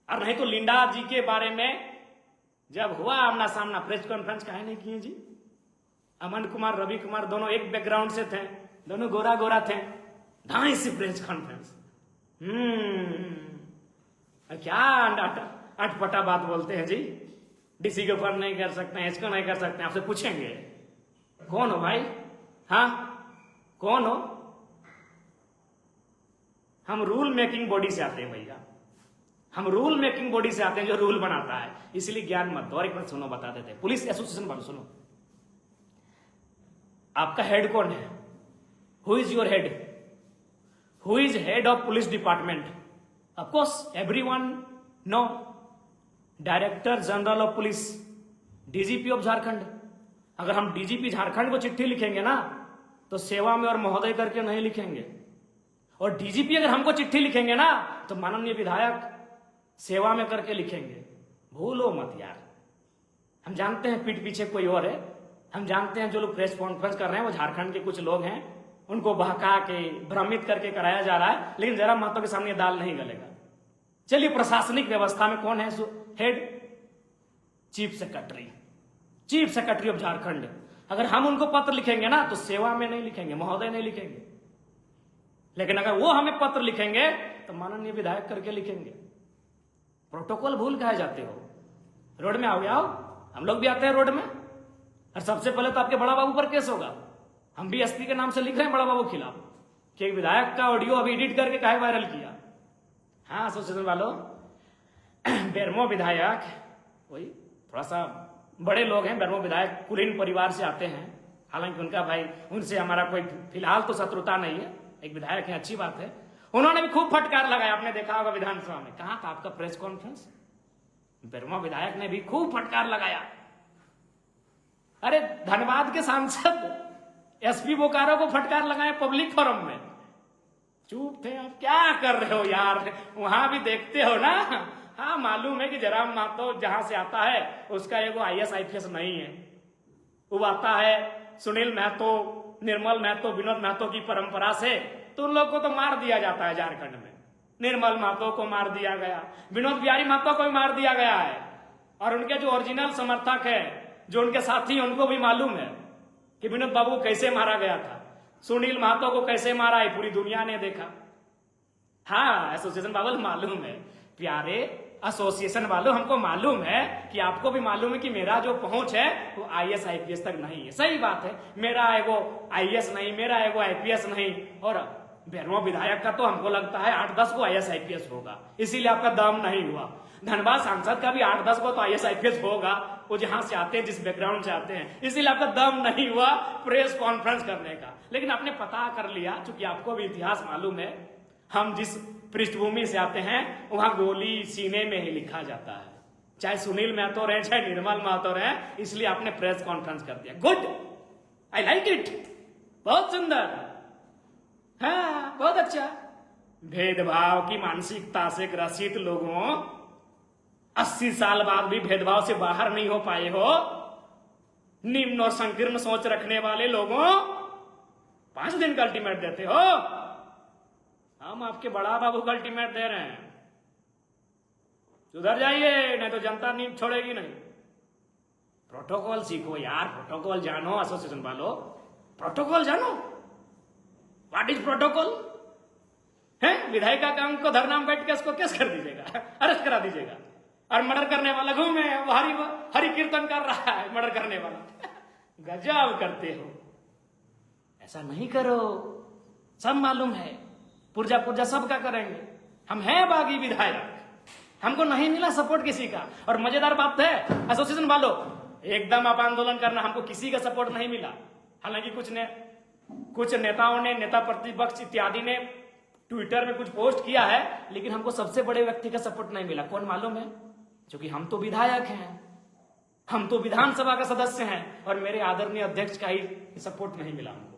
S2: और नहीं तो लिंडा जी के बारे में जब हुआ आमना सामना, प्रेस कॉन्फ्रेंस काहे नहीं किए जी? अमन कुमार, रवि कुमार दोनों एक बैकग्राउंड से थे, दोनों गोरा गोरा थे, ढाई से प्रेस कॉन्फ्रेंस। क्या अटपटा बात बोलते हैं जी। डीसी के ऊपर नहीं कर सकते हैं, इसको नहीं कर सकते हैं। आपसे पूछेंगे कौन हो भाई? हाँ, कौन हो? हम रूल मेकिंग बॉडी से आते हैं भैया, हम रूल मेकिंग बॉडी से आते हैं जो रूल बनाता है। इसलिए ज्ञान मत दो। और एक बार सुनो, बता देते हैं। पुलिस एसोसिएशन वालों सुनो, आपका हेड कौन है? Who is your head? Who is head of police department? Of course everyone know, director general of police, DGP of Jharkhand. अगर हम डीजीपी झारखंड को चिट्ठी लिखेंगे ना, तो सेवा में और महोदय करके नहीं लिखेंगे। और डीजीपी अगर हमको चिट्ठी लिखेंगे ना, तो माननीय विधायक सेवा में करके लिखेंगे। भूलो मत यार। हम जानते हैं पीठ पीछे कोई और है, हम जानते हैं जो लोग प्रेस कॉन्फ्रेंस कर रहे हैं वो झारखंड के कुछ लोग हैं, उनको बहका के भ्रमित करके कराया जा रहा है, लेकिन जरा महतो के सामने दाल नहीं गलेगा। चलिए, प्रशासनिक व्यवस्था में कौन है head? Chief secretary, chief secretary of Jharkhand. अगर हम उनको पत्र लिखेंगे ना, तो सेवा में नहीं लिखेंगे, महोदय नहीं लिखेंगे। लेकिन अगर वो हमें पत्र लिखेंगे तो माननीय विधायक करके लिखेंगे। प्रोटोकॉल भूल काहे जाते हो? रोड में आओगे, आओ, हम लोग भी आते हैं रोड में। और सबसे पहले तो आपके बड़ा बाबू पर केस होगा। हम भी एसपी के नाम से लिख रहे हैं बड़ा बाबू खिलाफ कि एक विधायक का ऑडियो अभी एडिट करके काहे वायरल किया। हाँ एसोसिएशन वालों, बेरमो विधायक वही थोड़ा सा बड़े लोग हैं। बेरमो विधायक कुलीन परिवार से आते हैं, हालांकि उनका भाई, उनसे हमारा कोई फिलहाल तो शत्रुता नहीं है। एक विधायक है, अच्छी बात है। उन्होंने भी खूब फटकार लगाया, आपने देखा होगा विधानसभा में। कहाँ था आपका प्रेस कॉन्फ्रेंस? बेरमो विधायक ने भी खूब फटकार लगाया। अरे धनबाद के सांसद एसपी बोकारो को फटकार लगाए पब्लिक फोरम में। चुप थे आप, क्या कर रहे हो यार? वहां भी देखते हो ना। हाँ, मालूम है कि जयराम महतो जहां से आता है उसका एगो IAS IPS नहीं है। वो आता है सुनील महतो, निर्मल महतो, विनोद महतो की परंपरा से, तो उन लोग को तो मार दिया जाता है झारखंड में। निर्मल महतो को मार दिया गया, विनोद बिहारी महतो को भी मार दिया गया है। और उनके जो ओरिजिनल समर्थक है, जो उनके साथी, उनको भी मालूम है कि विनोद बाबू को कैसे मारा गया था, सुनील महतो को कैसे मारा है, पूरी दुनिया ने देखा। हाँ, एसोसिएशन बाबू मालूम है। प्यारे एसोसिएशन वालों, हमको मालूम है कि आपको भी मालूम है कि मेरा जो पहुंच है वो IAS IPS तक नहीं है। सही बात है, मेरा एगो IAS नहीं, मेरा एगो IPS नहीं, और बेरमो विधायक का तो हमको लगता है 8-10 को IAS IPS होगा, इसीलिए आपका दाम नहीं हुआ। धनबाद सांसद का भी 8-10 को तो IAS IPS होगा, वो जहां से आते हैं, जिस बैकग्राउंड से आते हैं, इसीलिए आपका दम नहीं हुआ प्रेस कॉन्फ्रेंस करने का। लेकिन आपने पता कर लिया, चूंकि आपको भी इतिहास मालूम है, हम जिस पृष्ठभूमि से आते हैं वहां गोली सीने में ही लिखा जाता है, चाहे सुनील महतो रहे चाहे निर्मल महतो रहे, इसलिए आपने प्रेस कॉन्फ्रेंस कर दिया। गुड, आई लाइक इट, बहुत सुंदर, हाँ बहुत अच्छा। भेदभाव की मानसिकता से ग्रसित लोगों, 80 साल बाद भी भेदभाव से बाहर नहीं हो पाए हो, निम्न और संकीर्ण सोच रखने वाले लोगों, 5 दिन का अल्टीमेट देते हो। हम आपके बड़ा बाबू का अल्टीमेट दे रहे हैं, सुधर जाइए, नहीं तो जनता नहीं छोड़ेगी नहीं। प्रोटोकॉल सीखो यार, प्रोटोकॉल जानो, एसोसिएशन वालों प्रोटोकॉल जानो। व्हाट इज प्रोटोकॉल है? विधायक का काम को धरना में बैठ के उसको केस कर दीजिएगा, अरेस्ट करा दीजिएगा, और मर्डर करने वाला घूमे, हरि कीर्तन कर रहा है मर्डर करने वाला। गजब करते हो, ऐसा नहीं करो। सब मालूम है, पुर्जा पुर्जा सबका करेंगे, हम हैं बागी विधायक, हमको नहीं मिला सपोर्ट किसी का। और मजेदार बात है एसोसिएशन वालों, एकदम आप आंदोलन करना, हमको किसी का सपोर्ट नहीं मिला। हालांकि कुछ नेताओं ने, नेता प्रतिपक्ष इत्यादि ने ट्विटर में कुछ पोस्ट किया है, लेकिन हमको सबसे बड़े व्यक्ति का सपोर्ट नहीं मिला। कौन मालूम है? क्योंकि हम तो विधायक हैं, हम तो विधानसभा का सदस्य हैं, और मेरे आदरणीय अध्यक्ष का ही सपोर्ट नहीं मिला हमको।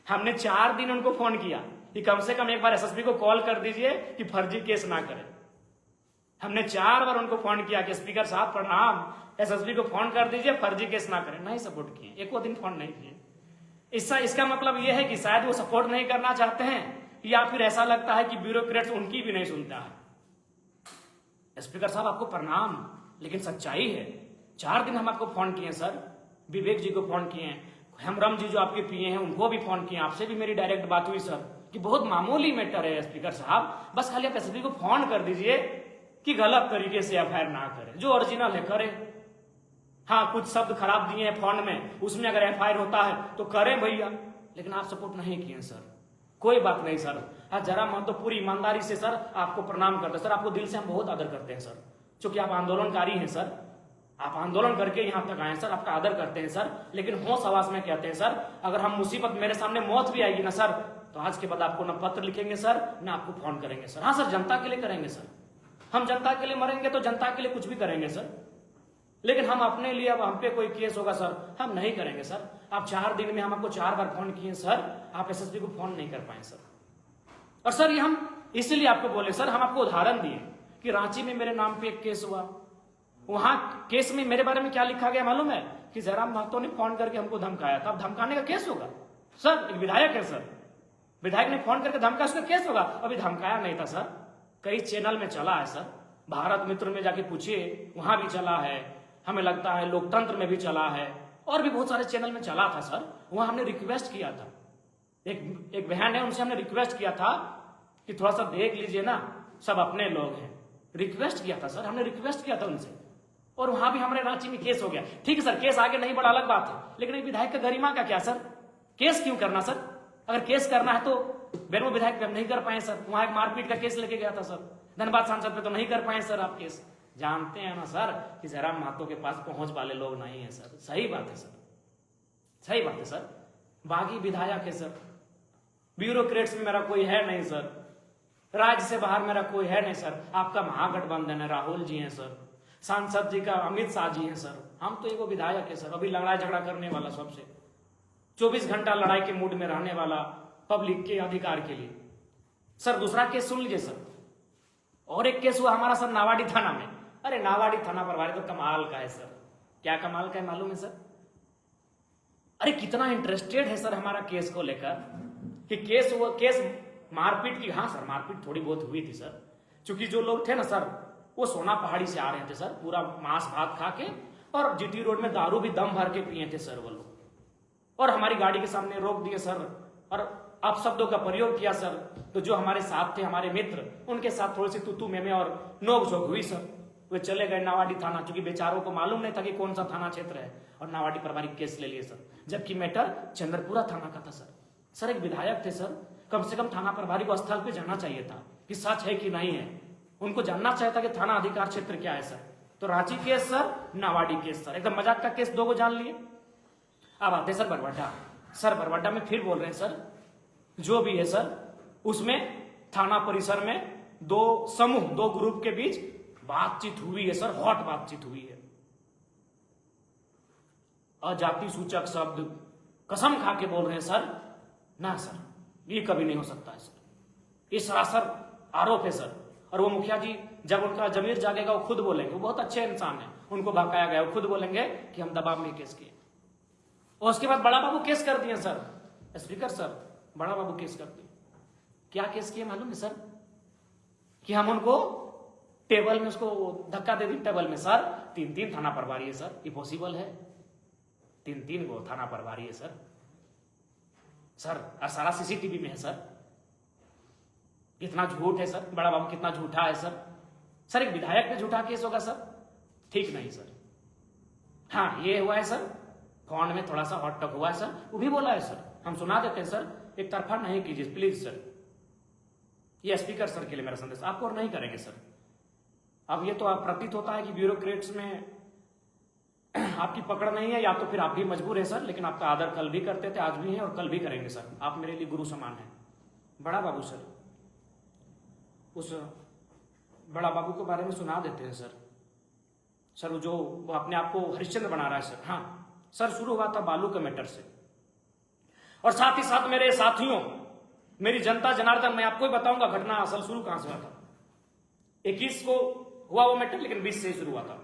S2: हमने 4 दिन उनको फोन किया कि कम से कम एक बार एसएसपी को कॉल कर दीजिए कि फर्जी केस ना करें। हमने 4 बार उनको फोन किया कि स्पीकर साहब प्रणाम, एसएसपी को फोन कर दीजिए, फर्जी केस ना करें। नहीं सपोर्ट किए, एको दिन फोन नहीं किए। इसका मतलब यह है कि शायद वो सपोर्ट नहीं करना चाहते हैं, या फिर ऐसा लगता है कि ब्यूरोक्रेट्स उनकी भी नहीं सुनता है। स्पीकर साहब आपको प्रणाम, लेकिन सच्चाई है 4 दिन हम आपको फोन किए सर, विवेक जी को फोन किए, हेमरम जी जो आपके पीए हैं उनको भी फोन किए, आपसे भी मेरी डायरेक्ट बात हुई सर कि बहुत मामूली मैटर है स्पीकर साहब, बस खाली आप एसएसपी को फोन कर दीजिए कि गलत तरीके से एफआईआर ना करे, जो ओरिजिनल है करे। हाँ, कुछ शब्द खराब दिए हैं फोन में, उसमें अगर एफआईआर होता है तो करें भैया, लेकिन आप सपोर्ट नहीं किए सर। कोई बात नहीं सर, जरा मत तो पूरी ईमानदारी से सर आपको प्रणाम करते सर, आपको दिल से हम बहुत आदर करते हैं सर, क्योंकि आप आंदोलनकारी हैं सर, आप आंदोलन करके यहाँ तक आए सर, आपका आदर करते हैं सर। लेकिन होश आवाज में कहते हैं सर, अगर हम मुसीबत, मेरे सामने मौत भी आएगी ना सर, तो आज के बाद आपको न पत्र लिखेंगे सर, न आपको फोन करेंगे सर। हाँ सर, जनता के लिए करेंगे सर, हम जनता के लिए मरेंगे तो जनता के लिए कुछ भी करेंगे सर, लेकिन हम अपने लिए, अब हम पे कोई केस होगा सर, हम नहीं करेंगे सर। आप 4 दिन में हम आपको 4 बार फोन किए सर, आप एसएसपी को फोन नहीं कर पाए सर। और सर ये हम इसलिए आपको बोले सर, हम आपको उदाहरण दिए कि रांची में मेरे नाम पे एक केस हुआ, वहां केस में मेरे बारे में क्या लिखा गया मालूम है? कि जयराम महतो ने फोन करके हमको धमकाया था। अब धमकाने का केस होगा सर, एक विधायक है सर, विधायक ने फोन करके धमकाया, उसका केस होगा। अभी धमकाया नहीं था सर, कई चैनल में चला है सर, भारत मित्र में जाके पूछिए, वहां भी चला है, हमें लगता है लोकतंत्र में भी चला है, और भी बहुत सारे चैनल में चला था सर। वहां हमने रिक्वेस्ट किया था, एक बहन है, उनसे हमने रिक्वेस्ट किया था कि थोड़ा सा देख लीजिए ना, सब अपने लोग हैं। रिक्वेस्ट किया था सर, हमने रिक्वेस्ट किया था उनसे, और वहां भी हमारे रांची में केस हो गया। ठीक है सर, केस आगे नहीं बढ़ा, अलग बात है, लेकिन एक विधायक का गरिमा का क्या सर? केस क्यों करना सर? अगर केस करना है तो बेरमो विधायक पे हम नहीं कर पाए सर, वहां एक मारपीट का केस लेके गया था सर, धनबाद सांसद पे तो नहीं कर पाए सर आप केस। जानते हैं ना सर कि जयराम महतो के पास पहुंच वाले लोग नहीं है सर। सही बात है सर, सही बात है सर, बागी विधायक है सर, ब्यूरोक्रेट्स में मेरा कोई है नहीं सर, राज्य से बाहर मेरा कोई है नहीं सर। आपका महागठबंधन है, राहुल जी हैं सर, सांसद जी का अमित शाह जी हैं सर, हम तो एगो विधायक है सर, अभी लड़ाई झगड़ा करने वाला, सबसे 24 घंटा लड़ाई के मूड में रहने वाला, पब्लिक के अधिकार के लिए सर। दूसरा केस सुन लीजिए सर, और एक केस हुआ हमारा सर नावाडी थाना में। अरे नावाडी थाना प्रभारी तो कमाल का है सर, क्या कमाल का है मालूम है सर? अरे कितना इंटरेस्टेड है सर हमारा केस को लेकर, कि केस मारपीट की। हाँ सर, मारपीट थोड़ी बहुत हुई थी सर, क्योंकि जो लोग थे ना सर, वो सोना पहाड़ी से आ रहे थे सर, पूरा मांस भात खा के, और जीटी रोड में दारू भी दम भर के पिए थे सर वो लोग, और हमारी गाड़ी के सामने रोक दिए सर, और अपशब्दों का प्रयोग किया सर। तो जो हमारे साथ थे, हमारे मित्र, उनके साथ थोड़ी सी तू में और नोक झोंक हुई सर। वे चले गए नावाडी थाना, क्योंकि बेचारों को मालूम नहीं था कि कौन सा थाना क्षेत्र है, और नावाडी प्रभारी केस ले लिए सर, जबकि मैटर चंद्रपुरा थाना का था सर। सर एक विधायक थे सर, कम से कम थाना प्रभारी को स्थल पे जाना चाहिए था कि सच है कि नहीं है, उनको जानना चाहिए था कि थाना अधिकार क्षेत्र क्या है सर। तो Ranchi case sir, Nawadih case sir, एकदम मजाक का केस, दो को जान लिए। अब आते सर बरवाडा। सर बरवाडा में फिर बोल रहे हैं सर, जो भी है सर, उसमें थाना परिसर में दो समूह, दो ग्रुप के बीच बातचीत हुई है सर, हॉट बातचीत हुई है। अजाति सूचक शब्द कसम खा के बोल रहे हैं सर, ना सर ये कभी नहीं हो सकता है सर, ये सरासर आरोप है सर। और वो मुखिया जी जब उनका जमीर जागेगा वो खुद बोलेंगे, वो बहुत अच्छे इंसान है, उनको भड़काया गया, वो खुद बोलेंगे कि हम दबाव में केस किए। और उसके बाद बड़ा बाबू केस कर दिए सर, स्पीकर सर बड़ा बाबू केस कर दिए। क्या केस किए मालूम है सर? कि हम उनको टेबल में उसको धक्का दे दी टेबल में सर, 3-3 थाना प्रभारी है सर, ये पॉसिबल है? 3-3 को थाना प्रभारी है सर, सर और सारा सीसीटीवी में है सर। कितना झूठ है सर, बड़ा बाबू कितना झूठा है सर। सर एक विधायक पे झूठा केस होगा सर? ठीक नहीं सर। हाँ ये हुआ है सर, फोन में थोड़ा सा हॉट टॉक हुआ है सर, वो भी बोला है सर, हम सुना देते हैं सर, एक तरफा नहीं कीजिए प्लीज सर। ये स्पीकर सर के लिए मेरा संदेश, आपको और नहीं करेंगे सर। अब ये तो आप प्रतीत होता है कि ब्यूरोक्रेट्स में आपकी पकड़ नहीं है, या तो फिर आप भी मजबूर है सर, लेकिन आपका आदर कल भी करते थे, आज भी है और कल भी करेंगे सर। आप मेरे लिए गुरु समान हैं। बड़ा बाबू सर, उस बड़ा बाबू के बारे में सुना देते हैं सर। सर वो जो वो अपने आप को हरिश्चंद्र बना रहा है सर। हाँ सर, शुरू हुआ था बालू के मैटर से, और साथ ही साथ मेरे साथियों, मेरी जनता जनार्दन, मैं आपको ही बताऊंगा घटना असल शुरू कहां से हुआ था। 21 को हुआ वो मैटर, लेकिन 20 से शुरू हुआ था।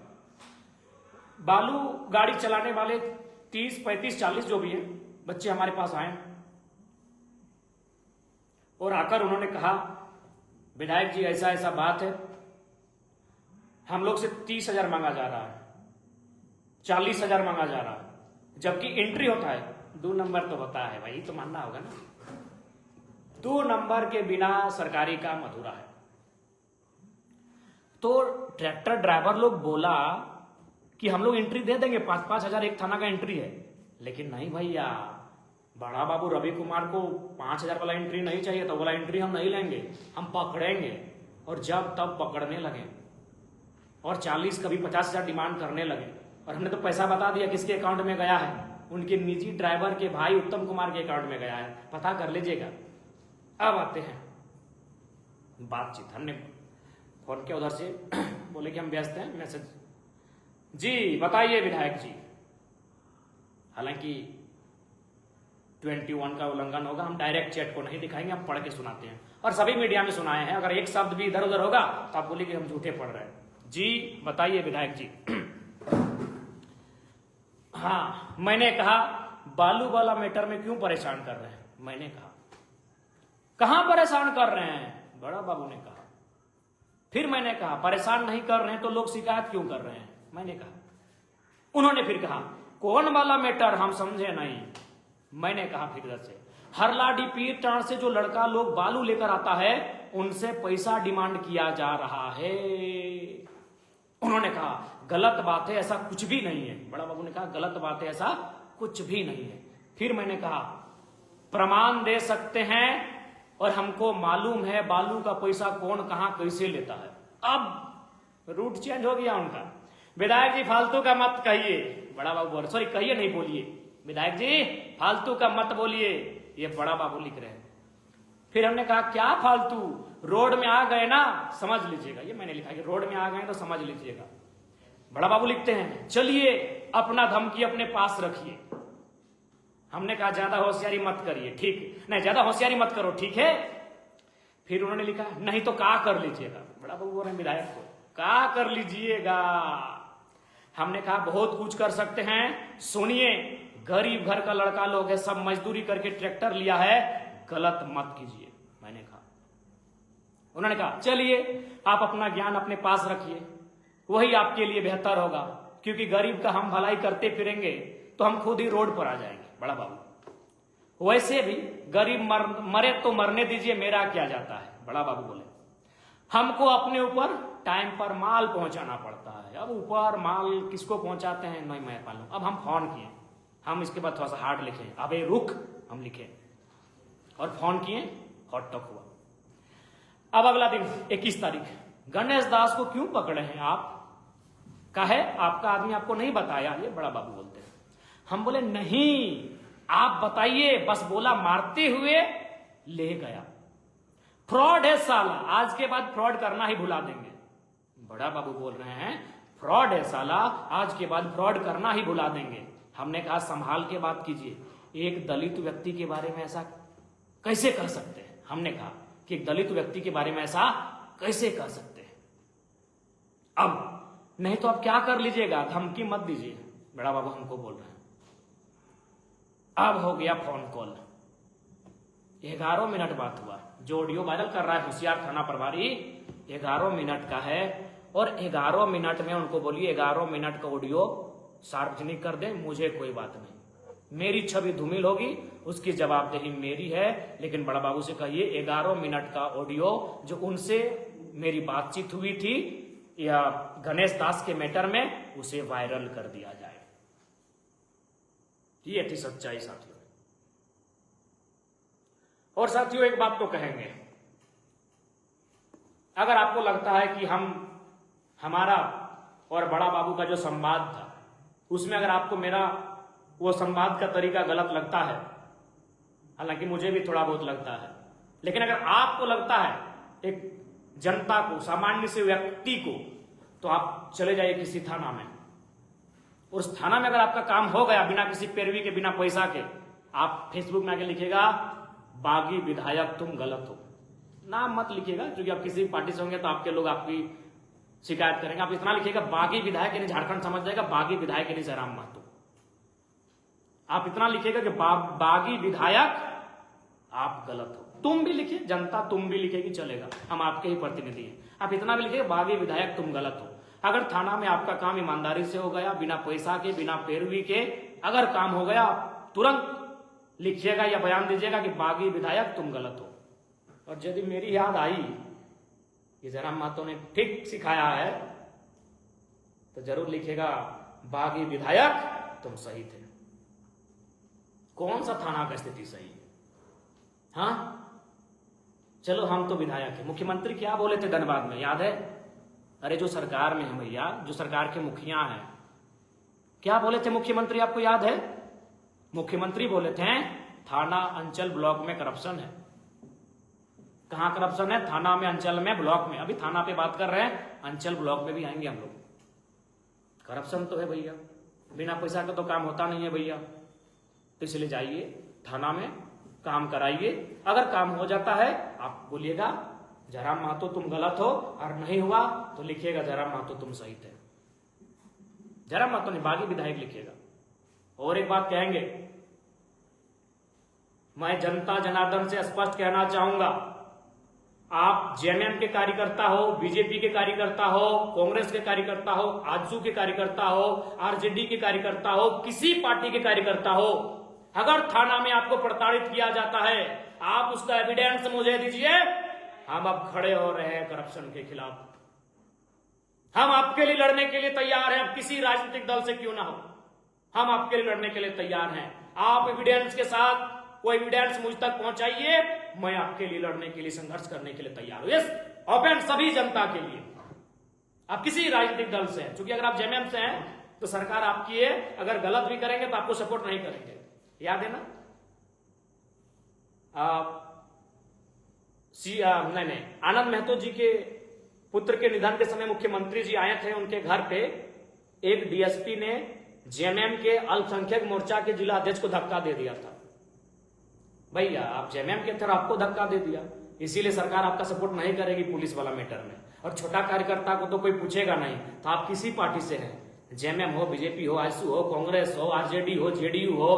S2: बालू गाड़ी चलाने वाले 30, 35, 40 जो भी है बच्चे हमारे पास आए, और आकर उन्होंने कहा विधायक जी ऐसा ऐसा बात है, हम लोग से 30,000 मांगा जा रहा है, 40,000 मांगा जा रहा है, जबकि एंट्री होता है 2 नंबर तो होता है भाई, तो मानना होगा ना। 2 नंबर के बिना सरकारी काम अधूरा है। तो ट्रैक्टर ड्राइवर लोग बोला कि हम लोग एंट्री दे देंगे, 5-5 हजार एक थाना का एंट्री है, लेकिन नहीं भैया, बड़ा बाबू रवि कुमार को 5,000 वाला एंट्री नहीं चाहिए, तो वाला एंट्री हम नहीं लेंगे, हम पकड़ेंगे। और जब तब पकड़ने लगे और 40 कभी 50,000 डिमांड करने लगे, और हमने तो पैसा बता दिया किसके अकाउंट में गया है, उनके निजी ड्राइवर के भाई उत्तम कुमार के अकाउंट में गया है, पता कर लीजिएगा। अब आते हैं बातचीत, हमने फोन किया उधर से, बोले कि हम व्यस्त हैं, मैसेज जी बताइए विधायक जी। हालांकि 21 का उल्लंघन होगा, हम डायरेक्ट चैट को नहीं दिखाएंगे, हम पढ़ के सुनाते हैं, और सभी मीडिया में सुनाए हैं। अगर एक शब्द भी इधर उधर होगा तो आप बोलिए कि हम झूठे पढ़ रहे हैं। जी बताइए विधायक जी। हाँ, मैंने कहा बालू वाला मैटर में क्यों परेशान कर रहे हैं? मैंने कहा कहां परेशान कर रहे हैं? बड़ा बाबू ने कहा। फिर मैंने कहा परेशान नहीं कर रहे हैं तो लोग शिकायत क्यों कर रहे हैं? मैंने कहा। उन्होंने फिर कहा कौन वाला मैटर, हम समझे नहीं। मैंने कहा फिर से, हरलाडी पीर टाण से जो लड़का लोग बालू लेकर आता है उनसे पैसा डिमांड किया जा रहा है। उन्होंने कहा गलत बात है, ऐसा कुछ भी नहीं है। बड़ा बाबू ने कहा गलत बात है, ऐसा कुछ भी नहीं है। फिर मैंने कहा प्रमाण दे सकते हैं, और हमको मालूम है बालू का पैसा कौन कहां कैसे लेता है। अब रूट चेंज हो गया उनका। विधायक जी फालतू का मत कहिए। बड़ा बाबू बोल, सॉरी कहिए नहीं बोलिए, विधायक जी फालतू का मत बोलिए, ये बड़ा बाबू लिख रहे हैं। फिर हमने कहा क्या फालतू, रोड में आ गए ना समझ लीजिएगा। ये मैंने लिखा कि रोड में आ गए तो समझ लीजिएगा। बड़ा बाबू लिखते हैं चलिए अपना धमकी अपने पास रखिए। हमने कहा ज्यादा होशियारी मत करिए, ठीक नहीं, ज्यादा होशियारी मत करो, ठीक है। फिर उन्होंने लिखा नहीं तो का कर लीजिएगा। बड़ा बाबू बोल रहे हैं विधायक को का कर लीजिएगा। हमने कहा बहुत कुछ कर सकते हैं, सुनिए गरीब घर का लड़का लोग है, सब मजदूरी करके ट्रैक्टर लिया है, गलत मत कीजिए। मैंने कहा। उन्होंने कहा चलिए आप अपना ज्ञान अपने पास रखिए, वही आपके लिए बेहतर होगा, क्योंकि गरीब का हम भलाई करते फिरेंगे तो हम खुद ही रोड पर आ जाएंगे। बड़ा बाबू वैसे भी गरीब मरे तो मरने दीजिए, मेरा क्या जाता है। बड़ा बाबू बोले हमको अपने ऊपर टाइम पर माल पहुंचाना पड़ता है। अब ऊपर माल किसको पहुंचाते हैं नहीं मैं मालूम। अब हम फोन किए, हम इसके बाद थोड़ा सा हार्ड लिखे, अबे रुक हम लिखे और फोन किए, हॉट टॉक हुआ। अब अगला दिन 21 तारीख, गणेश दास को क्यों पकड़े हैं आप? कहे आपका आदमी आपको नहीं बताया, ये बड़ा बाबू बोलते हैं। हम बोले नहीं आप बताइए, बस बोला मारते हुए ले गया। फ्रॉड है साला, आज के बाद फ्रॉड करना ही भुला देंगे। बड़ा बाबू बोल रहे हैं फ्रॉड है साला, आज के बाद फ्रॉड करना ही भुला देंगे। हमने कहा संभाल के बात कीजिए, एक दलित व्यक्ति के बारे में ऐसा कैसे कह सकते हैं? हमने कहा कि एक दलित व्यक्ति के बारे में ऐसा कैसे कह सकते हैं? अब नहीं तो आप क्या कर लीजिएगा, धमकी मत दीजिए। बड़ा बाबू हमको बोल रहे हैं। अब हो गया फोन कॉल, 11 मिनट बात हुआ। जो ऑडियो वायरल कर रहा है होशियार थाना प्रभारी 11 मिनट का है, और 11 मिनट में उनको बोलिए 11 मिनट का ऑडियो सार्वजनिक कर दे, मुझे कोई बात नहीं, मेरी छवि धूमिल होगी, उसकी जवाबदेही मेरी है। लेकिन बड़ा बाबू से कहिए 11 मिनट का ऑडियो जो उनसे मेरी बातचीत हुई थी या गणेश दास के मैटर में, उसे वायरल कर दिया जाए। ये थी सच्चाई साथियों। और साथियों एक बात तो कहेंगे, अगर आपको लगता है कि हमारा और बड़ा बाबू का जो संवाद था उसमें अगर आपको मेरा वो संवाद का तरीका गलत लगता है, हालांकि मुझे भी थोड़ा बहुत लगता है, लेकिन अगर आपको लगता है एक जनता को, सामान्य से व्यक्ति को, तो आप चले जाइए किसी थाना में। उस थाना में अगर आपका काम हो गया बिना किसी पैरवी के, बिना पैसा के, आप फेसबुक में आके लिखिएगा बागी विधायक तुम गलत हो। नाम मत लिखिएगा, क्योंकि आप किसी पार्टी से होंगे तो आपके लोग आपकी शिकायत करेंगे। आप इतना लिखिएगा बागी विधायक यानी झारखंड समझ जाएगा, बागी विधायक यानी जयराम महतो। आप इतना लिखिएगा कि बागी विधायक आप गलत हो। तुम भी लिखिए, जनता तुम भी लिखेगी, चलेगा, हम आपके ही प्रतिनिधि हैं। आप इतना भी लिखिएगा बागी विधायक तुम गलत हो। अगर थाना में आपका काम ईमानदारी से हो गया, बिना पैसा के, बिना पैरवी के अगर काम हो गया, तुरंत लिखिएगा या बयान दीजिएगा कि बागी विधायक तुम गलत हो। और यदि मेरी याद आई कि जयराम महतो ने ठीक सिखाया है, तो जरूर लिखिएगा बागी विधायक तुम सही थे। कौन सा थाना का स्थिति सही है? हाँ चलो हम तो विधायक है। मुख्यमंत्री क्या बोले थे धनबाद में, याद है? अरे जो सरकार में है भैया, जो सरकार के मुखिया हैं, क्या बोले थे मुख्यमंत्री, आपको याद है? मुख्यमंत्री बोले थे थाना अंचल ब्लॉक में करप्शन है। कहां करप्शन है? थाना में, अंचल में, ब्लॉक में। अभी थाना पे बात कर रहे हैं, अंचल ब्लॉक में भी आएंगे हम लोग। करप्शन तो है भैया, बिना पैसा का तो काम होता नहीं है भैया। तो इसलिए जाइए थाना में, काम कराइए। अगर काम हो जाता है आप बोलिएगा जयराम महतो तुम गलत हो, और नहीं हुआ तो लिखिएगा जयराम महतो तुम सही थे। जयराम महतो ने बागी विधायक लिखिएगा। और एक बात कहेंगे, मैं जनता जनार्दन से स्पष्ट कहना चाहूंगा, आप जेएमएम के कार्यकर्ता हो, बीजेपी के कार्यकर्ता हो, कांग्रेस के कार्यकर्ता हो, आजसू के कार्यकर्ता हो, आरजेडी के कार्यकर्ता हो, किसी पार्टी के कार्यकर्ता हो, अगर थाना में आपको प्रताड़ित किया जाता है, आप उसका एविडेंस मुझे दीजिए। हम अब खड़े हो रहे हैं करप्शन के खिलाफ। हम आपके लिए लड़ने के लिए तैयार हैं, अब किसी राजनीतिक दल से क्यों ना हो, हम आपके लिए लड़ने के लिए तैयार हैं। आप एविडेंस के साथ वो एविडेंस मुझ तक पहुंचाइए, मैं आपके लिए लड़ने के लिए, संघर्ष करने के लिए तैयार हूं। यस, ओपन सभी जनता के लिए। आप किसी राजनीतिक दल से हैं, क्योंकि अगर आप जेएमएम से हैं तो सरकार आपकी है, अगर गलत भी करेंगे तो आपको सपोर्ट नहीं करेंगे, याद है ना? नहीं, आनंद महतो जी के पुत्र के निधन के समय मुख्यमंत्री जी आए थे उनके घर पे। एक डीएसपी ने जेएमएम के अल्पसंख्यक मोर्चा के जिला अध्यक्ष को धक्का दे दिया था। भैया आप जेएमएम के थे, आपको धक्का दे दिया, इसीलिए सरकार आपका सपोर्ट नहीं करेगी पुलिस वाला मैटर में। और छोटा कार्यकर्ता को तो कोई पूछेगा नहीं, तो आप किसी पार्टी से हैं, जेएमएम हो, बीजेपी हो, आजसू हो, कांग्रेस हो, आरजेडी हो, जेडीयू हो,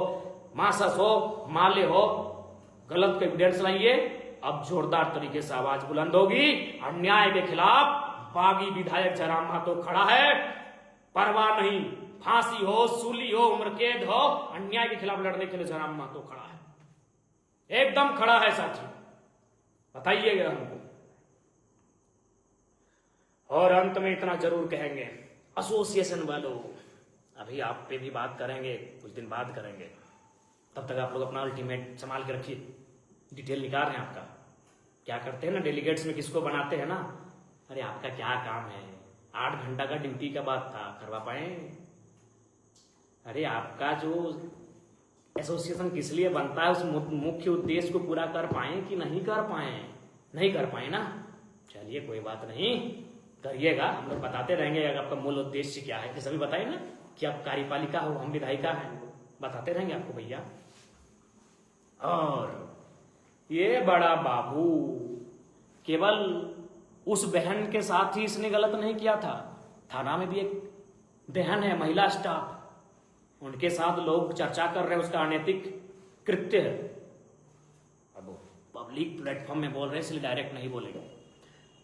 S2: मार्क्सवादी हो, माले हो, गलत का एविडेंस लाइए। अब जोरदार तरीके से आवाज बुलंद होगी, अन्याय के खिलाफ बागी विधायक जयराम महतो खड़ा है, परवाह नहीं, फांसी हो, सूली हो, उम्र कैद हो, अन्याय के खिलाफ लड़ने के लिए जयराम महतो खड़ा है, एकदम खड़ा है साथी। बताइएगा हमको।
S1: और अंत में इतना जरूर कहेंगे, एसोसिएशन वालों, अभी आप पे भी बात करेंगे, कुछ दिन बाद करेंगे, तब तक आप लोग अपना अल्टीमेट संभाल के रखिए। डिटेल निकाल रहे हैं आपका, क्या करते हैं ना डेलीगेट्स में किसको बनाते हैं ना, अरे आपका क्या काम है, 8 घंटा का ड्यूटी का बात था, करवा पाए? अरे आपका जो एसोसिएशन किस लिए बनता है, उस मुख्य उद्देश्य को पूरा कर पाए कि नहीं कर पाए? नहीं कर पाए ना, चलिए कोई बात नहीं, करिएगा, हम लोग बताते रहेंगे अगर आपका मूल उद्देश्य क्या है। जैसे भी बताइए ना कि आप कार्यपालिका हो, हम विधायिका हैं, बताते रहेंगे आपको भैया। और ये बड़ा बाबू केवल उस बहन के साथ ही इसने गलत नहीं किया था, थाना में भी एक बहन है, महिला स्टाफ, उनके साथ लोग चर्चा कर रहे हैं, उसका अनैतिक कृत्य है। अब पब्लिक प्लेटफॉर्म में बोल रहे हैं इसलिए डायरेक्ट नहीं बोलेंगे।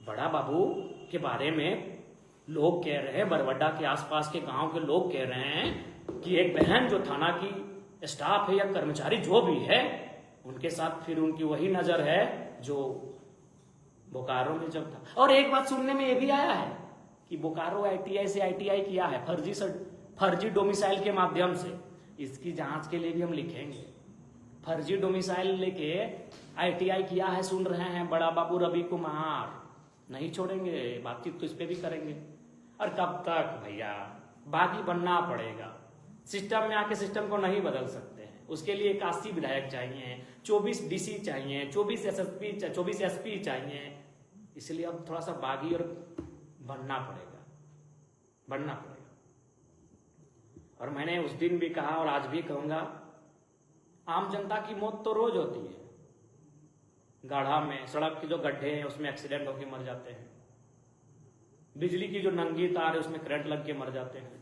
S1: बड़ा बाबू के बारे में लोग कह रहे हैं, बरवड्डा के आसपास के गांव के लोग कह रहे हैं कि एक बहन जो थाना की स्टाफ है या कर्मचारी जो भी है, उनके साथ फिर उनकी वही नजर है जो बोकारो में जब था। और एक बात सुनने में ये भी आया है कि बोकारो ITI से ITI किया है, फर्जी डोमिसाइल के माध्यम से। इसकी जांच के लिए भी हम लिखेंगे, फर्जी डोमिसाइल लेके ITI किया है, सुन रहे हैं बड़ा बाबू रवि कुमार, नहीं छोड़ेंगे, बातचीत तो इस पे भी करेंगे। और कब तक भैया, बागी बनना पड़ेगा, सिस्टम में आके सिस्टम को नहीं बदल सकते हैं, उसके लिए 81 विधायक चाहिए, 24 DC चाहिए, 24 SSP, 24 SP चाहिए, इसलिए अब थोड़ा सा बागी और बनना पड़ेगा, बनना पड़ेगा। और मैंने उस दिन भी कहा और आज भी कहूंगा, आम जनता की मौत तो रोज होती है, गाढ़ा में सड़क के जो गड्ढे हैं उसमें एक्सीडेंट होकर मर जाते हैं, बिजली की जो नंगी तार है उसमें करंट लग के मर जाते हैं,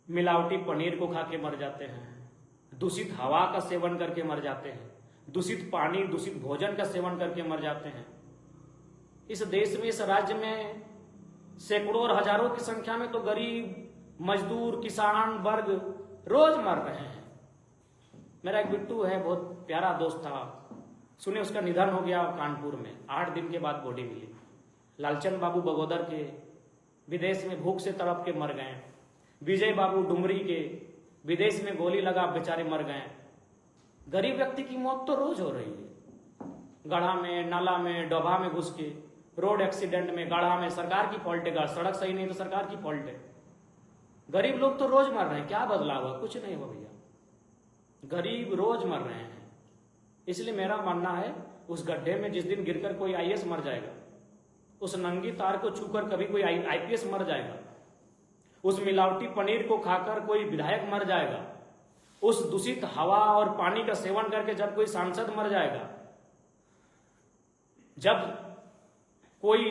S1: मिलावटी पनीर को खा के मर जाते हैं, दूषित हवा का सेवन करके मर जाते हैं, दूषित पानी दूषित भोजन का सेवन करके मर जाते हैं। इस देश में, इस राज्य में सैकड़ों और हजारों की संख्या में तो गरीब मजदूर किसान वर्ग रोज मर रहे हैं। मेरा एक बिट्टू है, बहुत प्यारा दोस्त था, सुने उसका निधन हो गया कानपुर में, 8 दिन के बाद बॉडी मिली। लालचंद बाबू बगोदर के विदेश में भूख से तड़प के मर गए, विजय बाबू डुमरी के विदेश में गोली लगा बेचारे मर गए। गरीब व्यक्ति की मौत तो रोज हो रही है, गढ़ा में, नाला में, डोभा में घुस के, रोड एक्सीडेंट में, गढ़ा में सरकार की फॉल्ट है, सड़क सही नहीं तो सरकार की फॉल्ट है। गरीब लोग तो रोज मर रहे हैं, क्या बदलाव हुआ? कुछ नहीं हुआ भैया, गरीब रोज मर रहे हैं। इसलिए मेरा मानना है, उस गड्ढे में जिस दिन गिरकर कोई IAS मर जाएगा, उस नंगी तार को छूकर कभी कोई IPS मर जाएगा, उस मिलावटी पनीर को खाकर कोई विधायक मर जाएगा, उस दूषित हवा और पानी का सेवन करके जब कोई सांसद मर जाएगा, जब कोई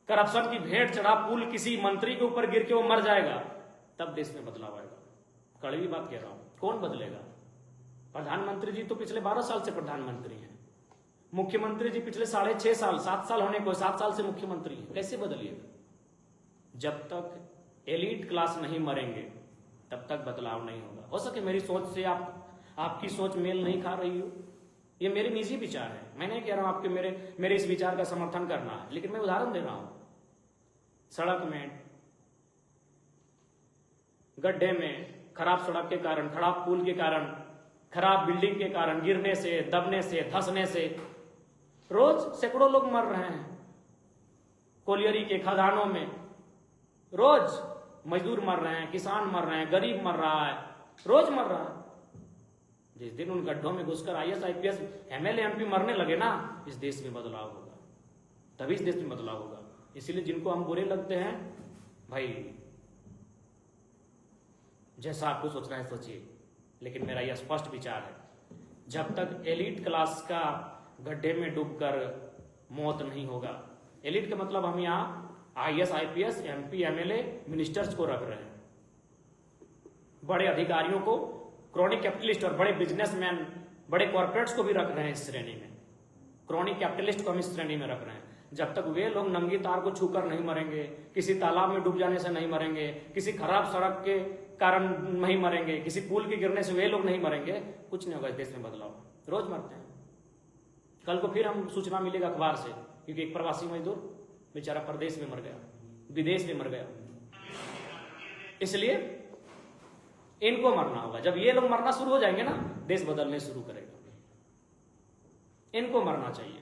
S1: करप्शन की भेंट चढ़ा पुल किसी मंत्री के ऊपर गिर के वो मर जाएगा, तब देश में बदलाव आएगा। कड़वी बात कह रहा हूं, कौन बदलेगा? प्रधानमंत्री जी तो पिछले 12 साल से प्रधानमंत्री हैं, मुख्यमंत्री जी पिछले 6.5 साल 7 साल होने को 7 साल से मुख्यमंत्री हैं, कैसे बदलिएगा? जब तक एलीट क्लास नहीं मरेंगे तब तक बदलाव नहीं होगा। हो सके मेरी सोच से आपकी सोच मेल नहीं खा रही हो, ये मेरे निजी विचार है, मैं नहीं कह रहा हूं आपके मेरे इस विचार का समर्थन करना है, लेकिन मैं उदाहरण दे रहा हूं। सड़क में, गड्ढे में, खराब सड़क के कारण, खराब पुल के कारण, खराब बिल्डिंग के कारण, गिरने से, दबने से, धंसने से रोज सैकड़ों लोग मर रहे हैं। कोलियरी के खदानों में रोज मजदूर मर रहे हैं, किसान मर रहे हैं, गरीब मर रहा है, रोज मर रहा है। जिस दिन उन गड्ढों में घुसकर IAS IPS MLA MP मरने लगे ना, इस देश में बदलाव होगा, तभी इस देश में बदलाव होगा। इसीलिए जिनको हम बुरे लगते हैं, भाई जैसा आपको सोचना है सोचिए, लेकिन मेरा यह स्पष्ट विचार है, जब तक एलीट क्लास का गड्ढे में डूबकर मौत नहीं होगा, एलीट का मतलब हम यहाँ IAS IPS MP MLA ministers को रख रहे हैं, बड़े अधिकारियों को, क्रॉनिक कैपिटलिस्ट और बड़े बिजनेसमैन, बड़े कॉर्पोरेट्स को भी रख रहे हैं इस श्रेणी में, क्रॉनिक कैपिटलिस्ट को हम इस श्रेणी में रख रहे हैं। जब तक वे लोग नंगी तार को छूकर नहीं मरेंगे, किसी तालाब में डूब जाने से नहीं मरेंगे, किसी खराब सड़क के कारण नहीं मरेंगे, किसी पुल के गिरने से वे लोग नहीं मरेंगे, कुछ नहीं होगा इस देश में बदलाव। रोज मरते हैं, कल को फिर हम सूचना मिलेगा अखबार से क्योंकि एक प्रवासी मजदूर बेचारा प्रदेश में मर गया, विदेश में मर गया। इसलिए इनको मरना होगा। जब ये लोग मरना शुरू हो जाएंगे ना, देश बदलने शुरू करेगा। इनको मरना चाहिए।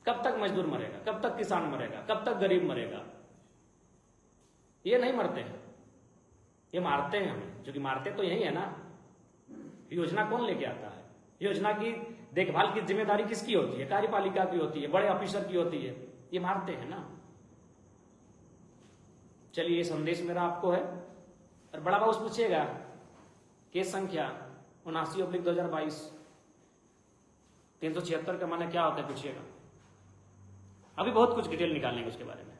S1: कब तक मजदूर मरेगा, कब तक किसान मरेगा, कब तक गरीब मरेगा? ये नहीं मरते हैं, ये मारते हैं हमें, जो कि मारते तो यही है ना। योजना कौन लेके आता है? योजना की देखभाल की जिम्मेदारी किसकी होती है? कार्यपालिका की होती है, बड़े ऑफिसर की होती है। ये मारते हैं ना। चलिए, ये संदेश मेरा आपको है। और बड़ा बाबू पूछेगा केस संख्या 79/2022 376 का माने क्या होता है, पूछिएगा। अभी बहुत कुछ डिटेल निकालेंगे उसके बारे में।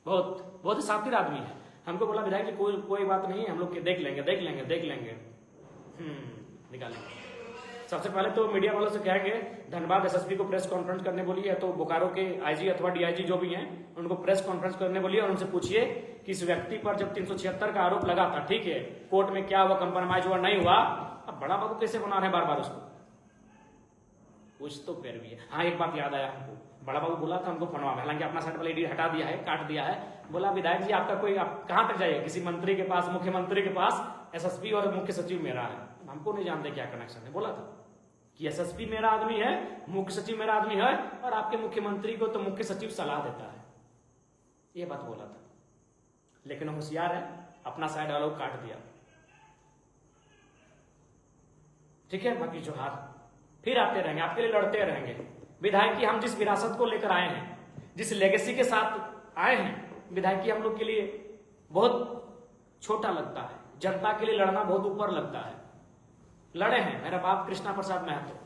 S1: बहुत ही शातिर आदमी है। हमको बोला विधायक जी कोई बात नहीं है, हम लोग देख लेंगे निकालेंगे। सबसे पहले तो मीडिया वालों से कहेंगे धनबाद एसएसपी को प्रेस कॉन्फ्रेंस करने बोलिए, या तो बोकारो के आईजी अथवा डीआईजी जो भी हैं उनको प्रेस कॉन्फ्रेंस करने बोलिए और उनसे पूछिए कि इस व्यक्ति पर जब 376 का आरोप लगा था, ठीक है, कोर्ट में क्या हुआ, कंप्रोमाइज हुआ, नहीं हुआ, अब बड़ा बाबू कैसे बना रहे बार बार उसको? कुछ तो पैर भी है। हाँ, एक बात याद आया हमको, बड़ा बाबू बोला था हमको फनवा में, हालांकि अपना साइड वाला एडी हटा दिया है, काट दिया है। बोला विधायक जी आपका कोई, आप कहां तक जाइए? किसी मंत्री के पास, मुख्यमंत्री के पास। एसएसपी और मुख्य सचिव मेरा है। हमको नहीं जानते क्या कनेक्शन है। बोला था कि एसएसपी मेरा आदमी है, मुख्य सचिव मेरा आदमी है, और आपके मुख्यमंत्री को तो मुख्य सचिव सलाह देता है। ये बात बोला था। लेकिन होशियार है, अपना साइड वालों को काट दिया। ठीक है, बाकी जोहार फिर आते रहेंगे, आपके लिए लड़ते रहेंगे। विधायक की हम जिस विरासत को लेकर आए हैं, जिस लेगेसी के साथ आए हैं, विधायक की हम लोग के लिए बहुत छोटा लगता है। जनता के लिए लड़ना बहुत ऊपर लगता है। लड़े हैं मेरा बाप कृष्णा प्रसाद महतो।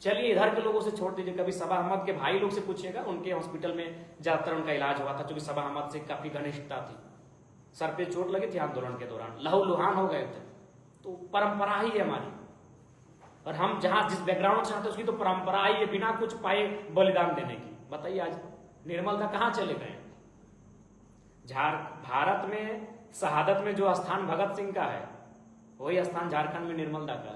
S1: चलिए, इधर के लोगों से छोड़ दीजिए, कभी सबा अहमद के भाई लोग से पूछिएगा, उनके हॉस्पिटल में ज्यादातर उनका इलाज हुआ था, क्योंकि सबा अहमद से काफी घनिष्ठता थी। सर पे चोट लगी थी आंदोलन के दौरान, लहूलुहान हो गए थे। तो परंपरा ही है हमारी, और हम जहां जिस बैकग्राउंड से आते हैं उसकी तो परंपरा ही है, बिना कुछ पाए बलिदान देने की। बताइए आज निर्मल दा कहां चले गए? भारत में शहादत में जो स्थान भगत सिंह का है, वही स्थान झारखंड में निर्मल दा का।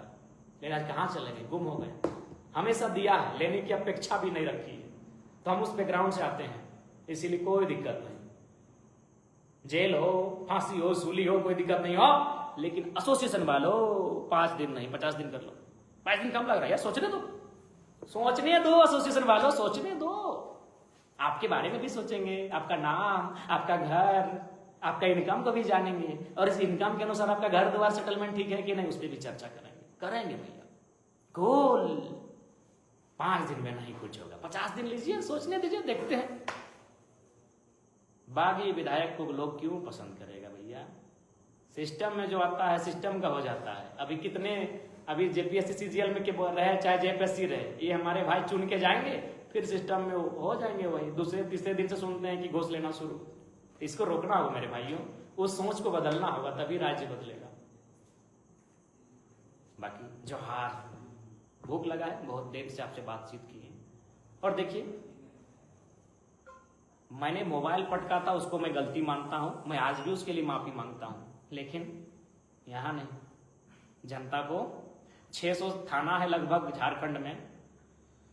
S1: लेकिन आज कहां चले गए? गुम हो गए। हमेशा दिया है, लेने की अपेक्षा भी नहीं रखी है। तो हम उस बैकग्राउंड से आते हैं, इसीलिए कोई दिक्कत नहीं। जेल हो, फांसी हो, सूली हो, कोई दिक्कत नहीं हो। लेकिन एसोसिएशन वालों 5 दिन नहीं 50 दिन कर लो। 5 दिन कम लग रहा है यार, सोचने दो एसोसिएशन वालों, सोचने दो। आपके बारे में भी सोचेंगे, आपका नाम, आपका घर, आपका इनकम को भी जानेंगे, और इस इनकम के अनुसार आपका घर द्वार सेटलमेंट ठीक है कि नहीं, उस पर भी चर्चा करेंगे भैया। गोल 5 दिन में नहीं कुछ होगा, 50 दिन लीजिए, सोचने दीजिए, देखते हैं। बागी विधायक को लोग क्यों पसंद करेगा भैया? सिस्टम में जो आता है सिस्टम का हो जाता है। अभी जेपीएससी सीजीएल में के रहे चाहे जेपीएससी रहे, ये हमारे भाई चुन के जाएंगे, फिर सिस्टम में हो जाएंगे वही। दूसरे तीसरे दिन से सुनते हैं कि घूस लेना शुरू। इसको रोकना होगा मेरे भाइयों, उस सोच को बदलना होगा, तभी राज्य बदलेगा। बाकी जोहार, भूख लगा है, बहुत देर से आपसे बातचीत की है। और देखिए, मैंने मोबाइल पटका था, उसको मैं गलती मानता हूं, मैं आज भी उसके लिए माफी मांगता हूं। लेकिन यहां नहीं, जनता को 600 थाना है लगभग झारखंड में।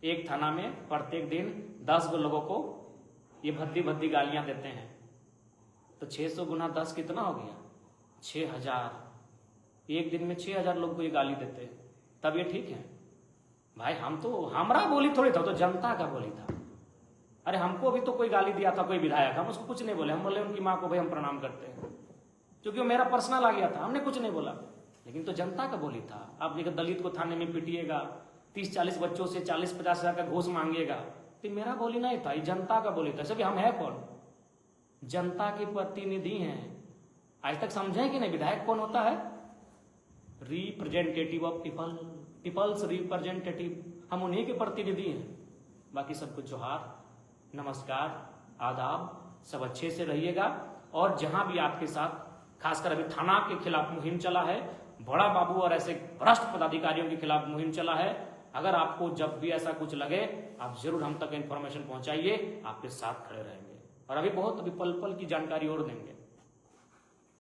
S1: एक थाना में प्रत्येक दिन 10 लोगों को ये भद्दी गालियां देते हैं। तो 600 गुना 10 कितना हो गया? 6000। एक दिन में 6000 लोग को ये गाली देते हैं, तब ये ठीक है भाई? हमारा बोली थोड़ी था, तो जनता का बोली था। अरे हमको भी तो कोई गाली दिया था कोई विधायक, हम उसको कुछ नहीं बोले। हम बोले उनकी माँ को भाई हम प्रणाम करते हैं, क्योंकि वो मेरा पर्सनल आ गया था, हमने कुछ नहीं बोला। लेकिन तो जनता का बोली था। आप एक दलित को थाने में पिटिएगा, 30-40 बच्चों से 40-50 हजार का घूस मांगिएगा, तो मेरा बोली नहीं था, ये जनता का बोली था। सभी हम है कौन? जनता के प्रतिनिधि हैं। आज तक समझे कि नहीं विधायक कौन होता है? Representative of people, peoples representative. हम उन्हीं के प्रतिनिधि हैं। बाकी सबको जोहार, नमस्कार, आदाब, सब अच्छे से रहिएगा। और जहां भी आपके साथ, खासकर अभी थाना के खिलाफ मुहिम चला है, बड़ा बाबू और ऐसे भ्रष्ट पदाधिकारियों के खिलाफ मुहिम चला है। अगर आपको जब भी ऐसा कुछ लगे, आप जरूर हम तक इंफॉर्मेशन पहुंचाइए, आपके साथ खड़े रहेंगे। और अभी पल पल की जानकारी और देंगे।